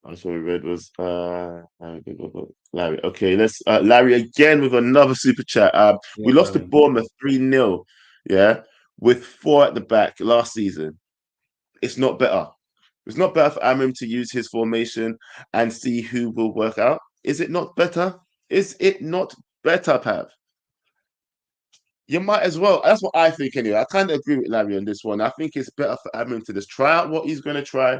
That's what we read was Larry. Okay, let's Larry again with another super chat. We lost to Bournemouth 3-0. Yeah, with 4 at the back last season. It's not better. It's not better for Amorim to use his formation and see who will work out. Is it not better? Is it not better, Pav? You might as well. That's what I think anyway. I kind of agree with Larry on this one. I think it's better for Amorim to just try out what he's going to try.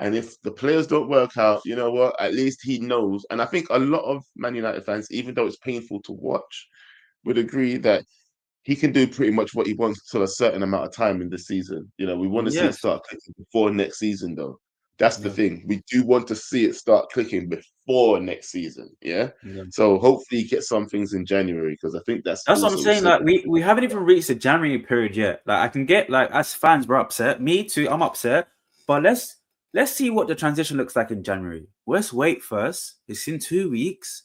And if the players don't work out, you know what? At least he knows. And I think a lot of Man United fans, even though it's painful to watch, would agree that he can do pretty much what he wants till a certain amount of time in the season. You know, we want to see it start clicking before next season, though. That's the thing. We do want to see it start clicking before next season. Yeah. So hopefully he gets some things in January because I think that's what I'm saying. Like we haven't even reached the January period yet. Like I can get like as fans we're upset. Me too. I'm upset. But let's see what the transition looks like in January. Let's wait first. It's in 2 weeks.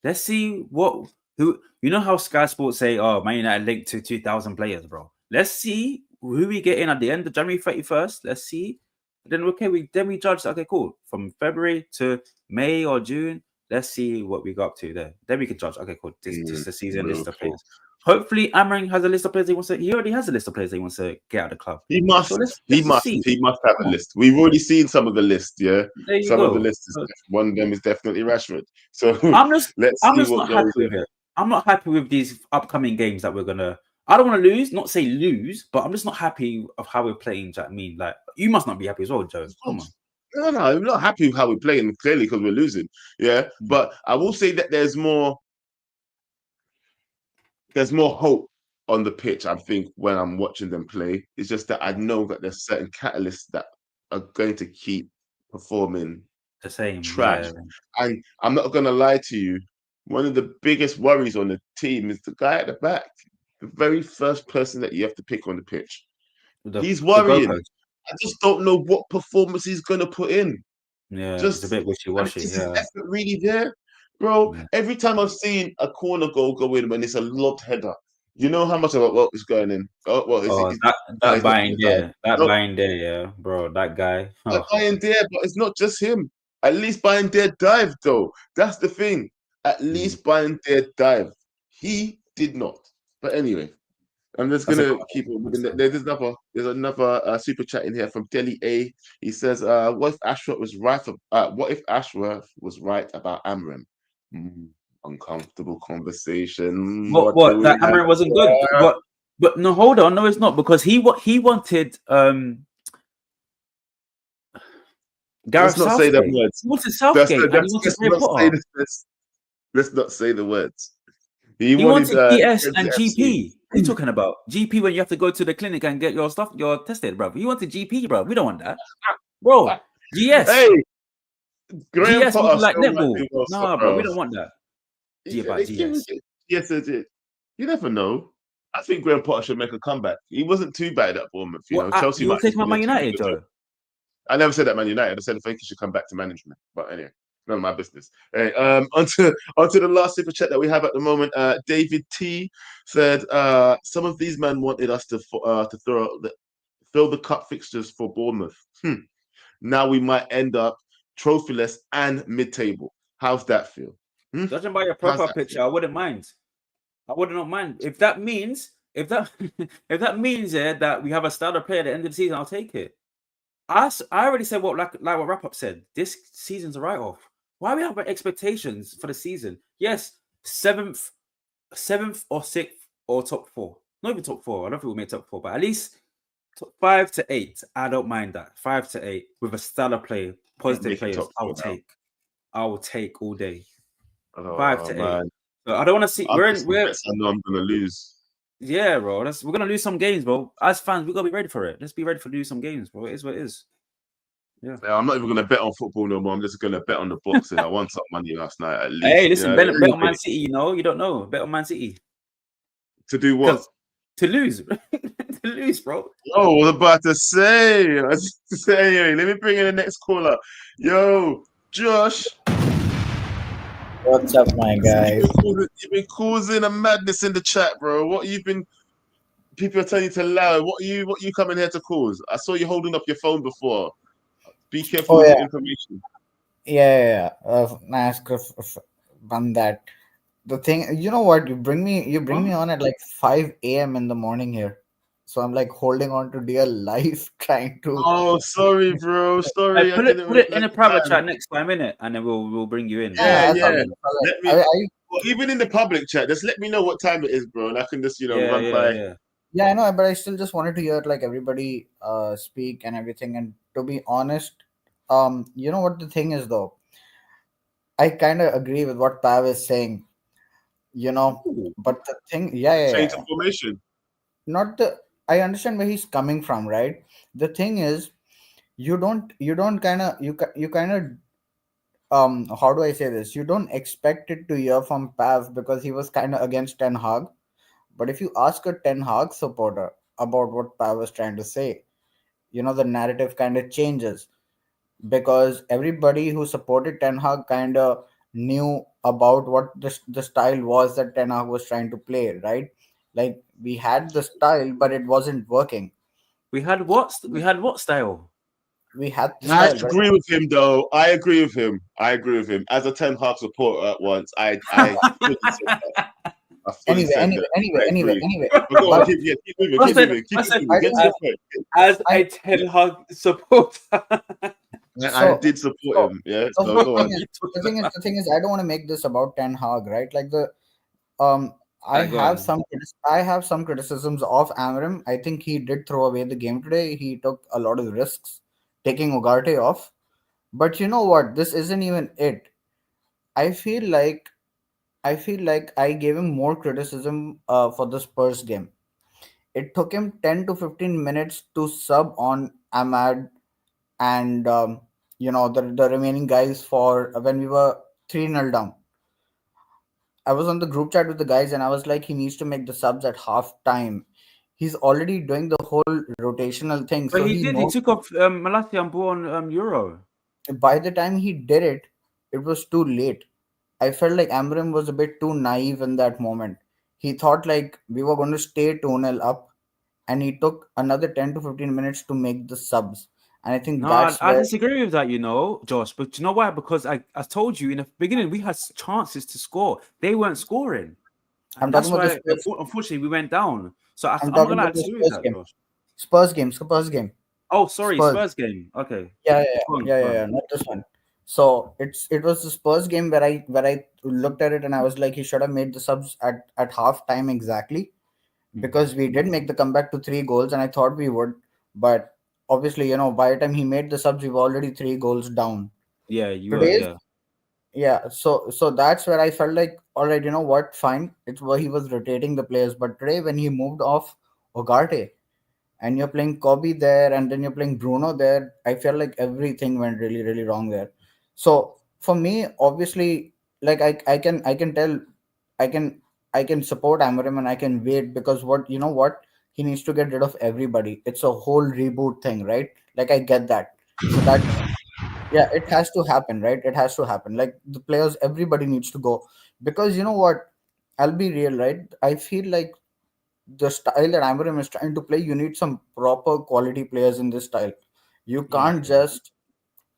Let's see who you know how Sky Sports say, oh, Man United linked to 2,000 players, bro. Let's see who we get in at the end of January 31st. Let's see. Then we judge. Okay, cool. From February to May or June, let's see what we got up to there. Then we can judge. Okay, cool. This is the season. This is the players. Hopefully, Amorim has a list of players he wants to. He already has a list of players he wants to get out of the club. He must. So he must have a list. We've already seen some of the list. Yeah, some of the list is one of them is definitely Rashford. So I'm just what not happy with it. I'm not happy with these upcoming games that we're gonna. I don't want to lose, not say lose, but I'm just not happy of how we're playing. Do you know what I mean? Like you must not be happy as well, Joe. Come on. No, I'm not happy with how we're playing, clearly, because we're losing. Yeah. But I will say that there's more hope on the pitch, I think, when I'm watching them play. It's just that I know that there's certain catalysts that are going to keep performing the same trash. Yeah. And I'm not gonna lie to you, one of the biggest worries on the team is the guy at the back. The very first person that you have to pick on the pitch. He's worrying. I just don't know what performance he's gonna put in. Yeah, just a bit wishy-washy. Is his effort really there, bro? Yeah. Every time I've seen a corner goal go in when it's a lobbed header, you know how much of what is going in. Oh, well, that buying there, yeah, bro, that guy. That buying there, but it's not just him. At least buying there dive though. That's the thing. At least buying there dive. He did not. But anyway, I'm just That's a gonna good keep it one. moving. There's another super chat in here from Delhi A. He says, what if Ashworth was right about Amram? Uncomfortable conversation. What do we That have Amorim wasn't good. there? But no, hold on, no, it's not, because he wanted Gareth Let's not say them Southgate. words. He wanted Southgate, and he wanted Graham Potter. Let's not say the words. He He wanted wanted GS and FC. GP. What are you talking about? GP when you have to go to the clinic and get your tested, bro. He wanted GP, bro. We don't want that, bro. GS. Hey, Graham GS Potter was like still might netball. be well, Nah, bro, we don't want that. About GS. Yes, it did. You never know. I think Graham Potter should make a comeback. He wasn't too bad at Bournemouth. Chelsea You'll might take just him be Man a too United, good job. Joe. I never said that Man United. I said I think he should come back to management. But anyway, none of my business. Hey, onto the last super chat that we have at the moment. David T said, some of these men wanted us to fill the cup fixtures for Bournemouth. Now we might end up trophyless and mid-table. How's that feel? Judging by your profile picture, I wouldn't mind. I would not mind. If that means that means that we have a starter player at the end of the season, I'll take it. I already said what what Wrap Up said. This season's a write-off. Why we have expectations for the season? Yes, seventh or sixth or top four. Not even top four. I don't think we'll make top four, but at least 5 to 8. I don't mind that. 5 to 8 with a stellar play, positive players. I will take all day. 5 to 8. So I don't want to see. I know I'm gonna lose. Yeah, bro. We're gonna lose some games, bro. As fans, we gotta be ready for it. Let's be ready for lose some games, bro. It is what it is. Yeah. I'm not even gonna bet on football no more. I'm just gonna bet on the boxing. I won some money last night at least. Hey, listen, bet on Man City. You don't know. Bet on Man City. To do what? To lose. To lose, bro. Oh, I was about to say. Anyway, let me bring in the next caller. Yo, Josh. What's up, my guys? You've been causing a madness in the chat, bro. What you've been? People are telling you to lie. What you coming here to cause? I saw you holding up your phone before. Be careful with your information. Yeah. Nice on that. The thing, you know what? You bring me on at like 5 a.m. in the morning here. So I'm like holding on to dear life, trying to. Oh, sorry, bro. Sorry, put it in a private chat next time, innit? And then we'll bring you in. Yeah. Let me. Well, even in the public chat, just let me know what time it is, bro, and I can just run by. Yeah, I know, but I still just wanted to hear like everybody speak and everything. And to be honest, you know what the thing is though? I kind of agree with what Pav is saying. But the thing, change the formation. I understand where he's coming from, right? The thing is, you kind of how do I say this? You don't expect it to hear from Pav because he was kind of against Ten Hag. But if you ask a Ten Hag supporter about what Pav was trying to say, the narrative kind of changes because everybody who supported Ten Hag kind of knew about what the style was that Ten Hag was trying to play, right? Like we had the style, but it wasn't working. We had what style? We had the I style. agree with him, though. I agree with him. As a Ten Hag supporter at once, I fully said that. Anyway. Go on, keep moving. Get to the point. As a Ten Hag supporter. I did support him. Yeah. So go on. The thing is, I don't want to make this about Ten Hag, right? Like I have some criticisms of Amorim. I think he did throw away the game today. He took a lot of risks, taking Ugarte off. But you know what? This isn't even it. I feel like I gave him more criticism for the Spurs game. It took him 10 to 15 minutes to sub on Ahmad and the remaining guys for when we were 3-0 down. I was on the group chat with the guys and I was like, he needs to make the subs at half time. He's already doing the whole rotational thing. But he did. He took off Malacia and brought on Euro. By the time he did it, it was too late. I felt like Amorim was a bit too naive in that moment. He thought like we were going to stay 2-0 up, and he took another 10 to 15 minutes to make the subs. And I think I disagree with that, Josh. But you know why? Because I told you in the beginning we had chances to score. They weren't scoring. I'm And talking that's about the why, Spurs. unfortunately, we went down. So I'm I'm not talking gonna lie about the to you with Spurs that, game. Josh. Spurs game. Oh, sorry, Spurs. Spurs game. Okay, Yeah, go on. not this one. So it was the Spurs game where I looked at it and I was like, he should have made the subs at half time exactly, because we did make the comeback to 3 goals and I thought we would, but obviously, by the time he made the subs, we were already 3 goals down. Yeah, you were. Today's Yeah, Yeah, so that's where I felt like, all right, you know what, fine. It's where he was rotating the players, but today when he moved off Ogarte and you're playing Kobe there and then you're playing Bruno there, I felt like everything went really, really wrong there. So for me, obviously, like I can tell, I can I can support Amorim and I can wait, because what he needs to get rid of everybody. It's a whole reboot thing, right? Like I get that. So that's, yeah, it has to happen, right? It has to happen. Like the players, everybody needs to go, because you know what? I'll be real, right? I feel like the style that Amorim is trying to play, you need some proper quality players in this style. You can't just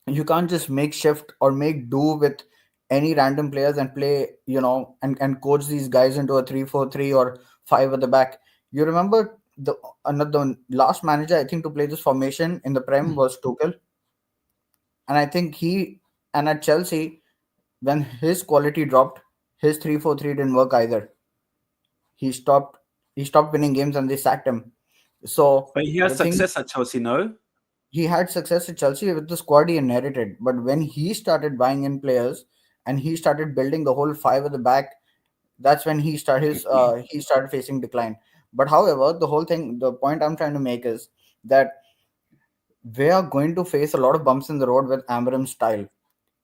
you can't just make shift or make do with any random players and play, and coach these guys into a 3-4-3 or five at the back. You remember the last manager I think to play this formation in the Prem was Tuchel, and I think and at Chelsea, when his quality dropped, his 3-4-3 didn't work either. He stopped he stopped winning games and they sacked him. So but he had the thing, success at Chelsea. No, he had success at Chelsea with the squad he inherited, but when he started buying in players and he started building the whole five at the back, that's when he started facing decline. But however, the point I'm trying to make is that we are going to face a lot of bumps in the road with Amorim's style.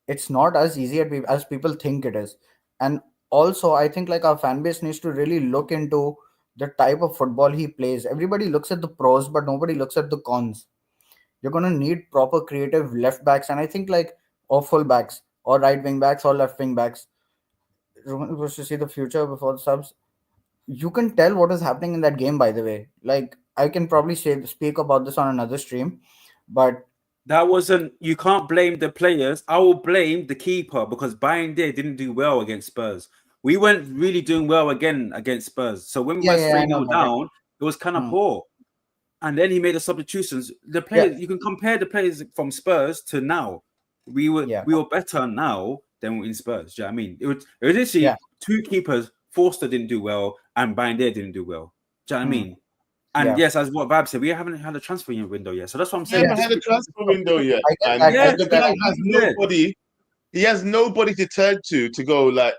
It's not as easy as people think it is. And also, I think like our fan base needs to really look into the type of football he plays. Everybody looks at the pros, but nobody looks at the cons. You're going to need proper creative left backs, and I think like, or full backs, or right wing backs, or left wing backs. Roman was to see the future before the subs. You can tell what is happening in that game, by the way. Like, I can probably speak about this on another stream, but that wasn't. You can't blame the players. I will blame the keeper because Bayern didn't do well against Spurs. We weren't really doing well again against Spurs. So when we yeah, were yeah, I 3 know 0 about it. down, it was kind of Hmm. poor. And then he made the substitutions. The Yeah, players, you can compare the players from Spurs to now. We were yeah, better now than in Spurs. Do you know what I mean? It was yeah. literally two keepers. Forster didn't do well, and Binder didn't do well. Do you know what I Hmm. mean? And Yeah, yes, as what Vab said, we haven't had a transfer window yet. So that's what I'm We saying. yeah. haven't This had a week, transfer window yet, I get and that. I yeah, and the get that. guy so has this is it. nobody. He has nobody to turn to go like,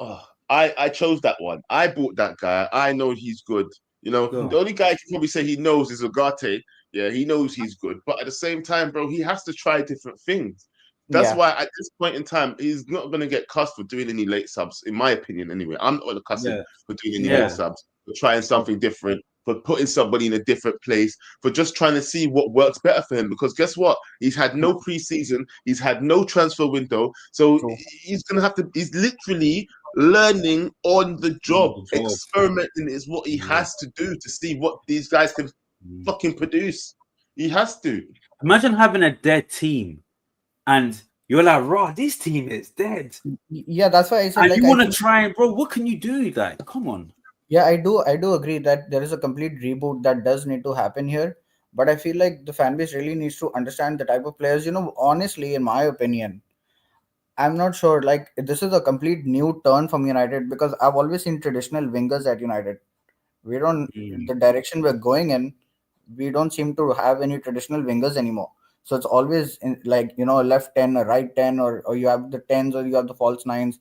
oh, I chose that one. I bought that guy. I know he's good. Go. The only guy I can probably say he knows is Ugarte. Yeah, he knows he's good. But at the same time, bro, he has to try different things. That's Yeah, why at this point in time, he's not going to get cussed for doing any late subs, in my opinion, anyway. I'm not going to cuss him Yeah, for doing any late yeah, yeah, subs, for trying something different, for putting somebody in a different place, for just trying to see what works better for him. Because guess what? He's had no preseason, he's had no transfer window. So true. he's going to have to, he's literally learning on the job. the job. Experimenting is what he Yeah. has to do to see what these guys can fucking produce. He has to. Imagine having a dead team, and you're like, "Raw, this team is dead," Yeah, that's why I said and like you I want to think. try and, bro. What can you do? Like, come on. Yeah, I do agree that there is a complete reboot that does need to happen here. But I feel like the fan base really needs to understand the type of players. Honestly, in my opinion, I'm not sure. Like, this is a complete new turn from United, because I've always seen traditional wingers at United. We don't The direction we're going in, we don't seem to have any traditional wingers anymore. So it's always like, a left 10, a right 10, or you have the tens or you have the false nines.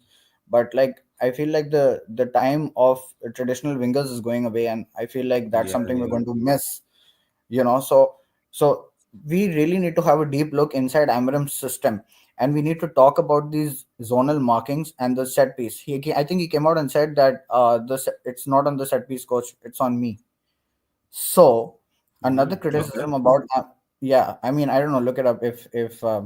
But like, I feel like the time of traditional wingers is going away, and I feel like that's Yeah, something we're yeah, going to miss. So we really need to have a deep look inside Amarim's system, and we need to talk about these zonal markings and the set piece. I think he came out and said that it's not on the set piece coach, it's on me. So another okay. criticism about, yeah, I mean, I don't know. Look it up if I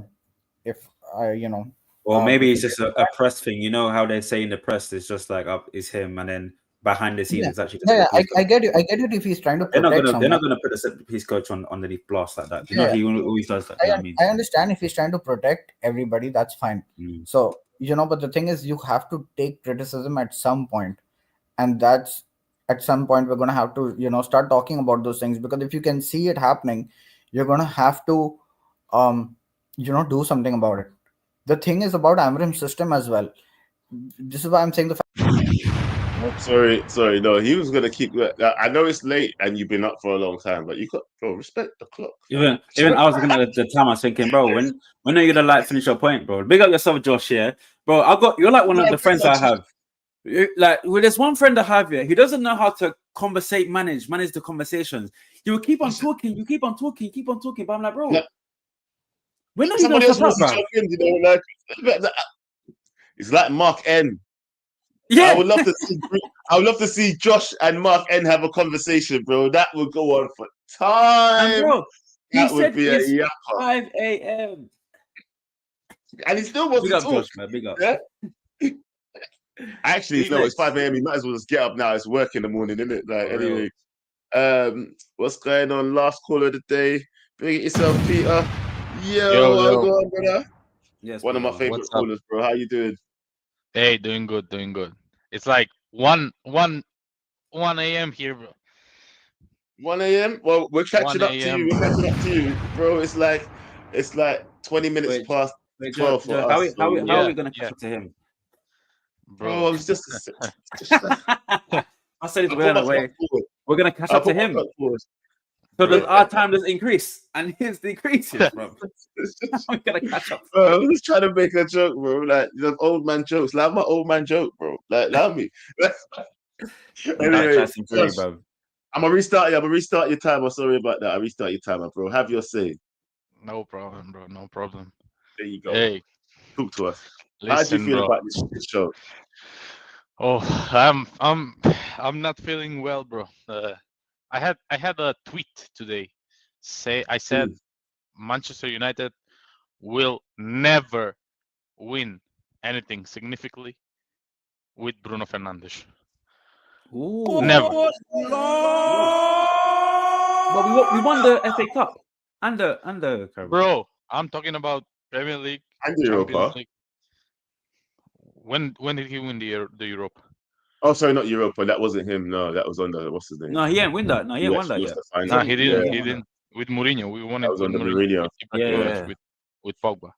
Or maybe if it's you just get a press thing. You know how they say in the press, it's just like up is him, and then behind the scenes, yeah, it's actually the yeah, yeah, set piece I coach. get you. I get it if he's trying to They're not protect gonna they're someone. not gonna put a set piece coach on underneath blast like that. You know Yeah, he always does that. Do you know what I mean? I understand if he's trying to protect everybody, that's fine. Mm. So, but the thing is, you have to take criticism at some point. and that's at some point we're going to have to start talking about those things, because if you can see it happening, you're going to have to do something about it. The thing is about Amorim's system as well. This is why I'm saying the Oh, sorry. No, he was gonna keep. I know it's late and you've been up for a long time, but you got, bro, respect the clock. Even I was looking at the time. I was thinking, bro, when are you gonna finish your point, bro? Big up yourself, Josh. Yeah, bro. You're like one of the friends I have. There's one friend I have here. He doesn't know how to manage the conversations. He will keep on talking. You keep on talking. But I'm like, bro, when are you gonna shut up, bro? It's like Mark N. Yeah, I would love to see Josh and Mark N have a conversation, bro. That would go on for time. And bro, that would be a yapper. 5 a.m. And he still wants to talk. Josh, man. Big up. Yeah? Actually, no, it's 5 a.m. You might as well just get up now. It's work in the morning, isn't it? Like, anyway, what's going on? Last call of the day. Bring it yourself, Peter. Yo. Go on, brother. Yes, one of my favorite callers, bro. How you doing? Hey, doing good. It's like 1 a.m. here, bro. 1 a.m. Well, we're catching up to you. Bro. It's like 20 minutes past 12 for us. How are we gonna catch up to him, bro? It's just. I said it's going away. We're gonna catch up to him. So our time does increase and his decreases, bro. I'm gonna catch up. Bro, I'm just trying to make a joke, bro. Like those old man jokes. Like my old man joke, bro. Like allow me. Anyway, bro. I'm gonna restart you. I'm gonna restart your timer. Sorry about that. I restart your timer, bro. Have your say. No problem, bro. No problem. There you go. Hey, talk to us. Listen, how do you feel bro. about this show? Oh, I'm not feeling well, bro. I had a tweet today. I said Manchester United will never win anything significantly with Bruno Fernandes. Ooh. Never. But we won the FA Cup and the bro. I'm talking about Premier League and the Europa. League. When did he win the Europa? Oh, sorry, not Europa. That wasn't him. No, that was on the what's his name? No, he ain't win that. No, he ain't won that yet. No, he didn't. He didn't. With Mourinho, we won it with Mourinho. With Pogba.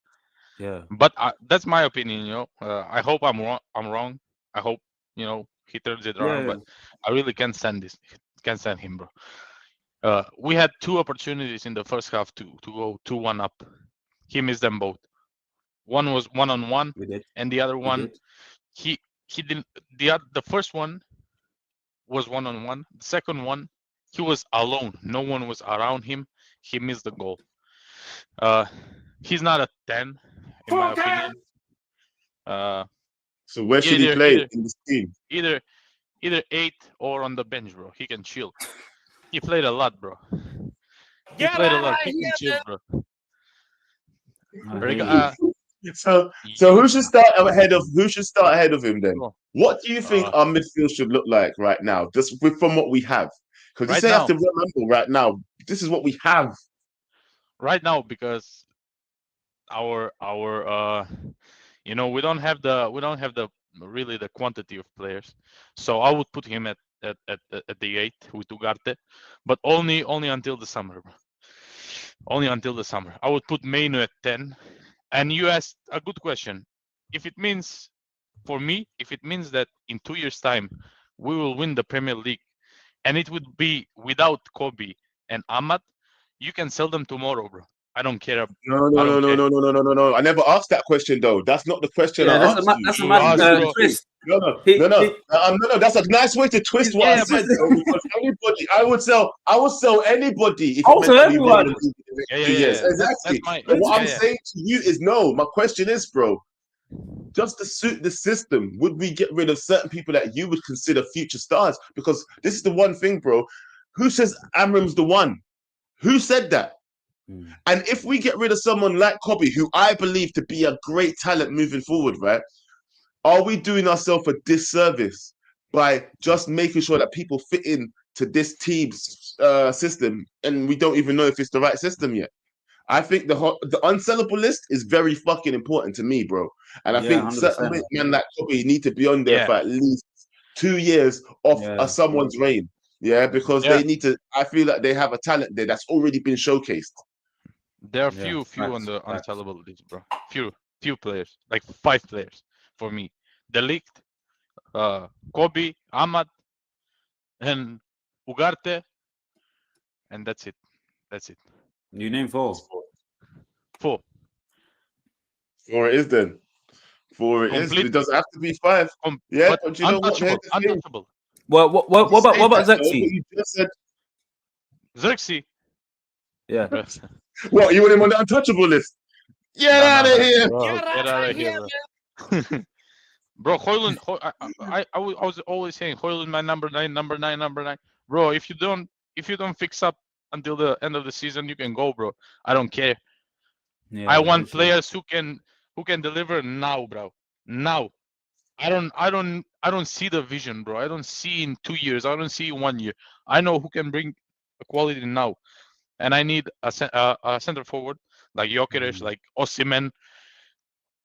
Yeah. But that's my opinion. You know, I hope I'm wrong. I hope he turns it around. But I really can't stand this. Can't stand him, bro. We had 2 opportunities in the first half to go 2-1 up. He missed them both. One was 1-on-1, and the other one, he didn't. The first one was 1-on-1. The second one, he was alone. No one was around him. He missed the goal. He's not a 10, in my opinion. So where should he play in this team? Either 8 or on the bench, bro. He can chill. He played a lot, bro. He played a lot. He can chill, bro. So who should start ahead of him then? What do you think our midfield should look like right now, just from what we have? Because you say have to remember right now, this is what we have. Right now, because our we don't have the really the quantity of players. So I would put him at the 8 with Ugarte, but only until the summer, bro. Only until the summer. I would put Mainu at 10. And you asked a good question. If it means that in 2 years' time we will win the Premier League, and it would be without Kobe and Ahmad, you can sell them tomorrow, bro. I don't care. No. I never asked that question though. That's not the question I asked you. That's a mad twist. No. That's a nice way to twist what I said. Because I would sell anybody. If everyone. Yes, exactly. What I'm saying to you is no. My question is, bro, just to suit the system, would we get rid of certain people that you would consider future stars? Because this is the one thing, bro. Who says Amorim's the one? Who said that? And if we get rid of someone like Kobe, who I believe to be a great talent moving forward, right? Are we doing ourselves a disservice by just making sure that people fit in to this team's system, and we don't even know if it's the right system yet? I think the unsellable list is very fucking important to me, bro. And I think 100%. certain men like Kobe need to be on there for at least 2 years off someone's reign. Yeah, because they need to. I feel like they have a talent there that's already been showcased. There are few on the untellable list, bro. Few players, like 5 players for me. Delict, Kobe, Ahmad, and Ugarte, and that's it. That's it. You name 4. 4. 4 it is then. 4 it is. It doesn't have to be 5. Yeah, but you know what? Untouchable. What about Xerxes? You just said Xerxes. Yeah. What, you want him on the untouchable list? Get out of here! Get out of here, bro. Bro, Hoyland. I was always saying Hoyland, my number 9. Bro, if you don't fix up until the end of the season, you can go, bro. I don't care. Yeah, I want players who can deliver now, bro. Now. I don't see the vision, bro. I don't see in 2 years. I don't see in 1 year. I know who can bring quality now, and I need a center forward like Jokeres, like Osimhen,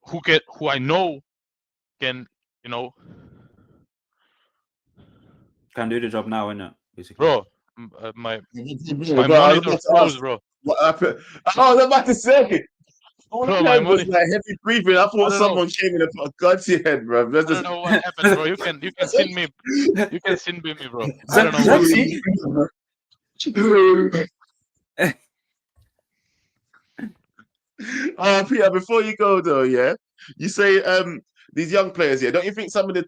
who I know can can do the job now, innit? Basically, bro. My monitor froze, bro. What happened? I was about to say. All I heard was like heavy breathing. I thought someone came in and put a gun to your head, bro. I don't know what happened, bro. You can send me. You can send me, bro. I don't know. Peter, before you go though, yeah, you say these young players here. Don't you think some of the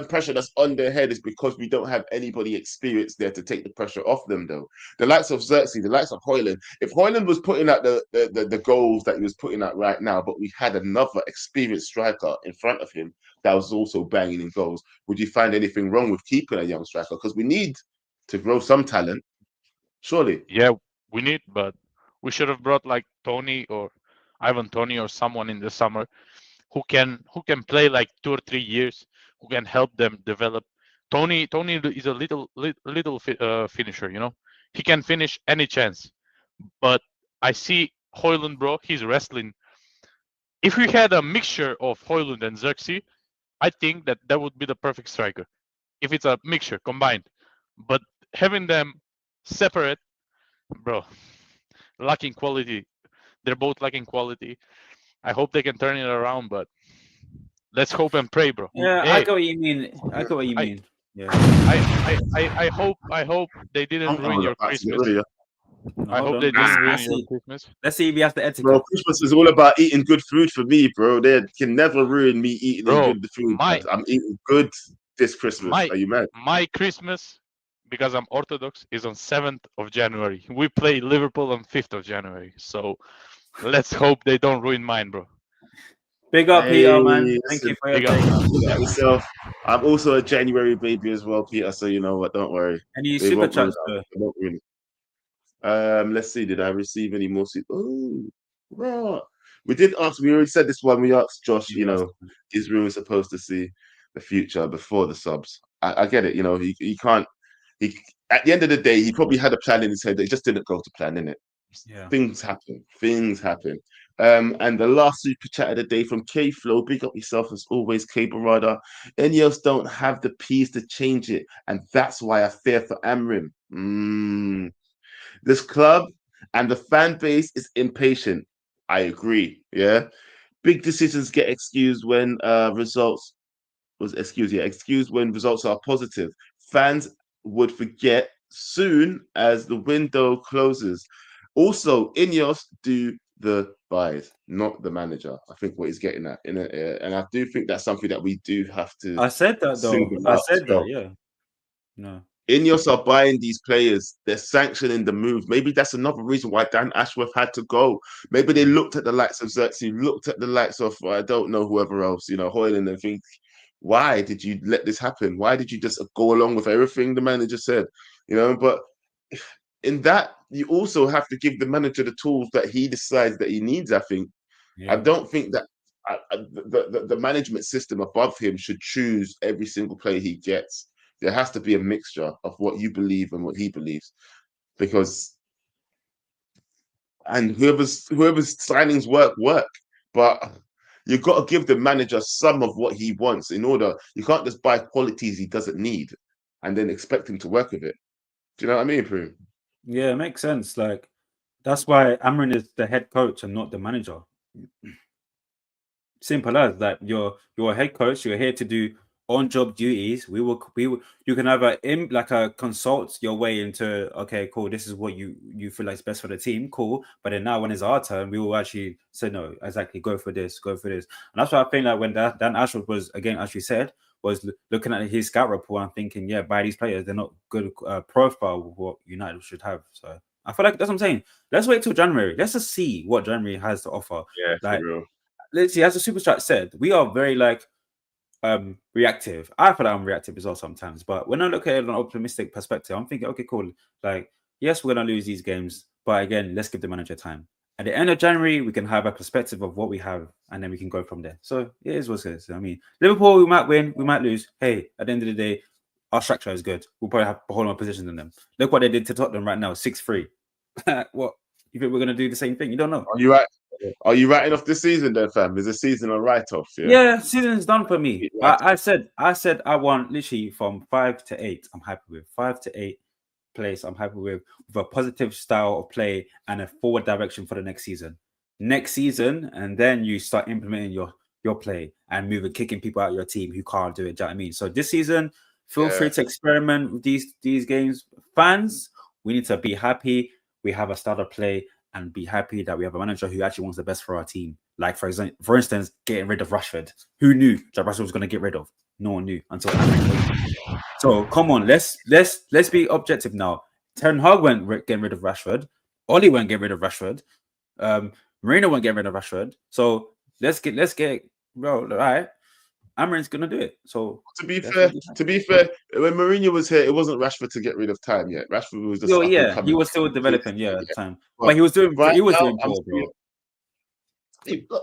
pressure that's on their head is because we don't have anybody experienced there to take the pressure off them though? The likes of Xerxes, the likes of Hoyland. If Hoyland was putting out the goals that he was putting out right now, but we had another experienced striker in front of him that was also banging in goals, would you find anything wrong with keeping a young striker? Because we need to grow some talent, surely. Yeah, we need, but we should have brought like Tony or Ivan Tony or someone in the summer who can play like 2 or 3 years, who can help them develop. Tony is a little finisher, you know. He can finish any chance, but I see Hoyland, bro. He's wrestling. If we had a mixture of Hoyland and Xerxes, I think that would be the perfect striker. If it's a mixture combined, but having them separate, bro, lacking quality. They're both lacking quality. I hope they can turn it around, but let's hope and pray, bro. Yeah, hey, I get what you mean. Yeah. I hope they didn't ruin your Christmas. I hope they didn't ruin your Christmas. Let's see if he has the etiquette. Bro, Christmas is all about eating good food for me, bro. They can never ruin me eating good food. I'm eating good this Christmas. Are you mad? My Christmas, because I'm Orthodox, is on 7th of January. We play Liverpool on 5th of January. So let's hope they don't ruin mine, bro. Big up, Peter, man. Thank you for your take yourself. I'm also a January baby as well, Peter. So you know what? Don't worry. Any super chats? Really. Let's see. Did I receive any more? Oh, right. We did ask. We already said this one. We asked Josh. You know, is Ruin supposed to see the future before the subs? I get it. You know, he can't. He at the end of the day, he probably had a plan in his head that it just didn't go to plan, innit? Yeah. Things happen. And the last super chat of the day from K Flow. Big up yourself as always, K Barada. Ineos don't have the peas to change it, and that's why I fear for Amorim. This club and the fan base is impatient. I agree. Yeah, big decisions get excused when excused when results are positive. Fans would forget soon as the window closes. Also, Ineos do the buys, not the manager. I think what he's getting at, and I do think that's something that we do have to. I said that though. I said that, yeah. No. Ineos are buying these players. They're sanctioning the move. Maybe that's another reason why Dan Ashworth had to go. Maybe they looked at the likes of Xerxes, looked at the likes of, I don't know, whoever else, you know, Hoyland, and think, why did you let this happen? Why did you just go along with everything the manager said? You know, but in that, you also have to give the manager the tools that he decides that he needs, I think. Yeah. I don't think that the management system above him should choose every single player he gets. There has to be a mixture of what you believe and what he believes, and whoever's signings work, but You've got to give the manager some of what he wants in order. You can't just buy qualities he doesn't need and then expect him to work with it. Do you know what I mean, Prue? Yeah, it makes sense. Like that's why Amorim is the head coach and not the manager. Simple as that. You're a head coach. You're here to do on-job duties. You can either consult your way into, okay, cool, this is what you feel like is best for the team, cool. But then now when it's our turn, we will actually say no, exactly, go for this. And that's why I think that when Dan Ashworth was, again, as you said, was looking at his scout report and thinking, yeah, by these players, they're not good profile of what United should have. So I feel like that's what I'm saying. Let's wait till January. Let's just see what January has to offer. Yeah, like, for real. Literally, as the Super Chat said, we are very reactive. I feel like I'm reactive as well sometimes, but when I look at it on an optimistic perspective, I'm thinking, okay, cool. Like, yes, we're gonna lose these games, but again, let's give the manager time. At the end of January, we can have a perspective of what we have, and then we can go from there. So it is what it is. I mean, Liverpool, we might win, we might lose. Hey, at the end of the day, our structure is good. We'll probably have a whole lot of positions than them. Look what they did to Tottenham right now, 6-3. What? You think we're gonna do the same thing? You don't know. Are you right? Are you writing off this season then, fam? Is the season a write-off? Yeah, season's done for me. But I said I want literally from 5 to 8. I'm happy with 5 to 8 place. I'm happy with a positive style of play and a forward direction for the next season. And then you start implementing your play and moving, kicking people out of your team who can't do it. Do you know what I mean? So this season, feel free to experiment with these games. Fans, we need to be happy. We have a style of play. And be happy that we have a manager who actually wants the best for our team. Like for instance, getting rid of Rashford. Who knew that Rashford was going to get rid of? No one knew until. So come on, let's be objective now. Ten Hag went getting rid of Rashford. Oli went get rid of Rashford. Marino went get rid of Rashford. So let's get bro. All right, Amorim's gonna do it. So to be fair, when Mourinho was here, it wasn't Rashford to get rid of time yet. Rashford was just he was still developing at the time, but he was doing right he was now, doing poor, bro.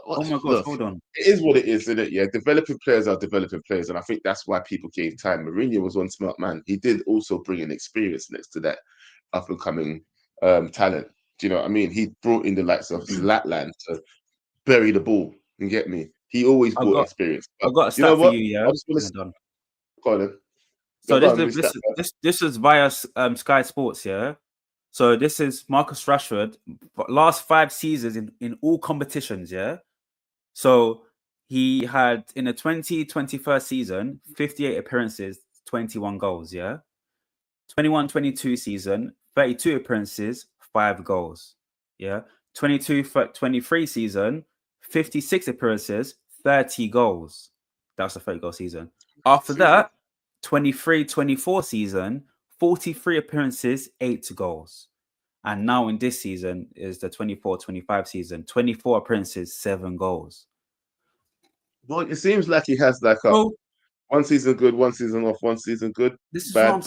Oh my god, hold on. It is what it is, isn't it? Yeah, developing players are developing players, and I think that's why people gave time. Mourinho was one smart man. He did also bring in experience next to that up and coming talent. Do you know what I mean? He brought in the likes of Zlatan to bury the ball. You get me? He always brought experience. I've got a stat for you, yeah. I just want to go on then. So this is via Sky Sports, yeah. So this is Marcus Rashford, last 5 seasons in all competitions, yeah. So he had in the 2021 season 58 appearances, 21 goals, yeah. 21-22 season, 32 appearances, 5 goals, yeah. 22-23 season, 56 appearances, 30 goals. That's a 30-goal season. After that, 23-24 season, 43 appearances, 8 goals. And now in this season is the 24-25 season, 24 appearances, 7 goals. Well, it seems like he has like one season good, one season off, one season good, this is bad,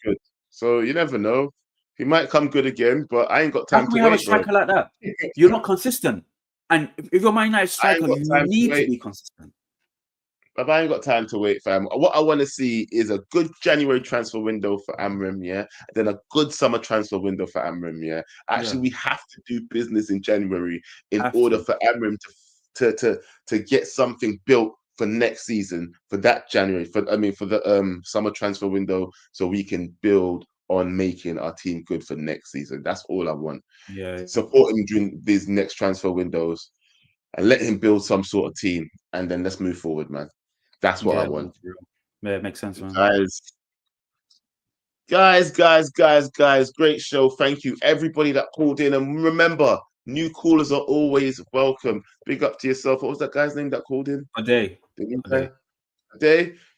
good. So you never know. He might come good again, but I ain't got time to wait. How can we have a striker like that? You're not consistent. And if you're Man United striker, you need to be consistent. But I ain't got time to wait, fam. What I want to see is a good January transfer window for Amorim, yeah. Then a good summer transfer window for Amorim, yeah. Actually, we have to do business in January in order for Amorim to get something built for next season, for that January, for the summer transfer window, so we can build on making our team good for next season. That's all I want. Yeah. Support him during these next transfer windows and let him build some sort of team, and then let's move forward, man. That's what I want. Yeah, it makes sense, man. Guys, great show. Thank you, everybody that called in. And remember, new callers are always welcome. Big up to yourself. What was that guy's name that called in? A day.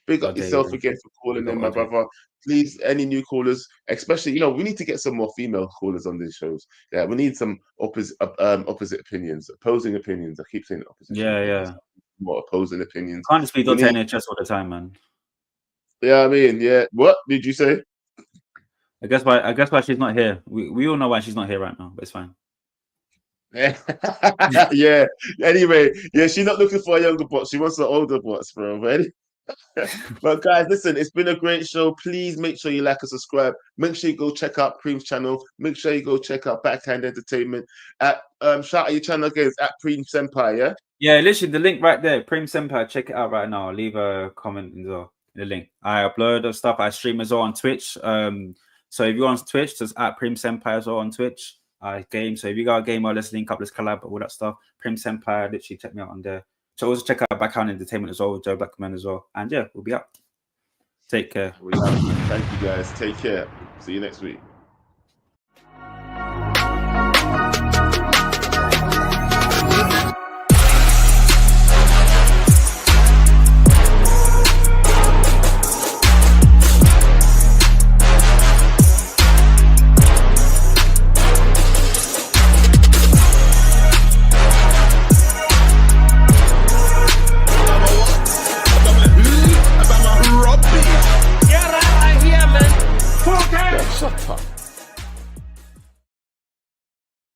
Big up yourself again for calling in, my brother. Please, any new callers, especially, we need to get some more female callers on these shows. Yeah, we need some opposite opinions, opposing opinions. I keep saying opposite. Yeah. More opposing opinions. Can't just be Dante NHS all the time, man. Yeah, I mean, yeah. What did you say? I guess why she's not here. We all know why she's not here right now, but it's fine. Yeah. Anyway, yeah, she's not looking for a younger bot. She wants an older bots, bro. But guys, listen, it's been a great show. Please make sure you like and subscribe. Make sure you go check out Preem's channel. Make sure you go check out Backhand Entertainment. Shout out your channel again. It's at Preem Senpai, yeah? Yeah, literally the link right there. Preem Senpai, check it out right now. Leave a comment in the link. I upload the stuff. I stream as well on Twitch. So if you're on Twitch, just at Preem Senpai as well on Twitch. Game. So if you got a game, let's link up, let's collab, all that stuff. Preem Senpai, literally check me out on there. So also check out Backhand Entertainment as well with Joe Blackman as well. And yeah, we'll be up. Take care. Thank you guys. Take care. See you next week.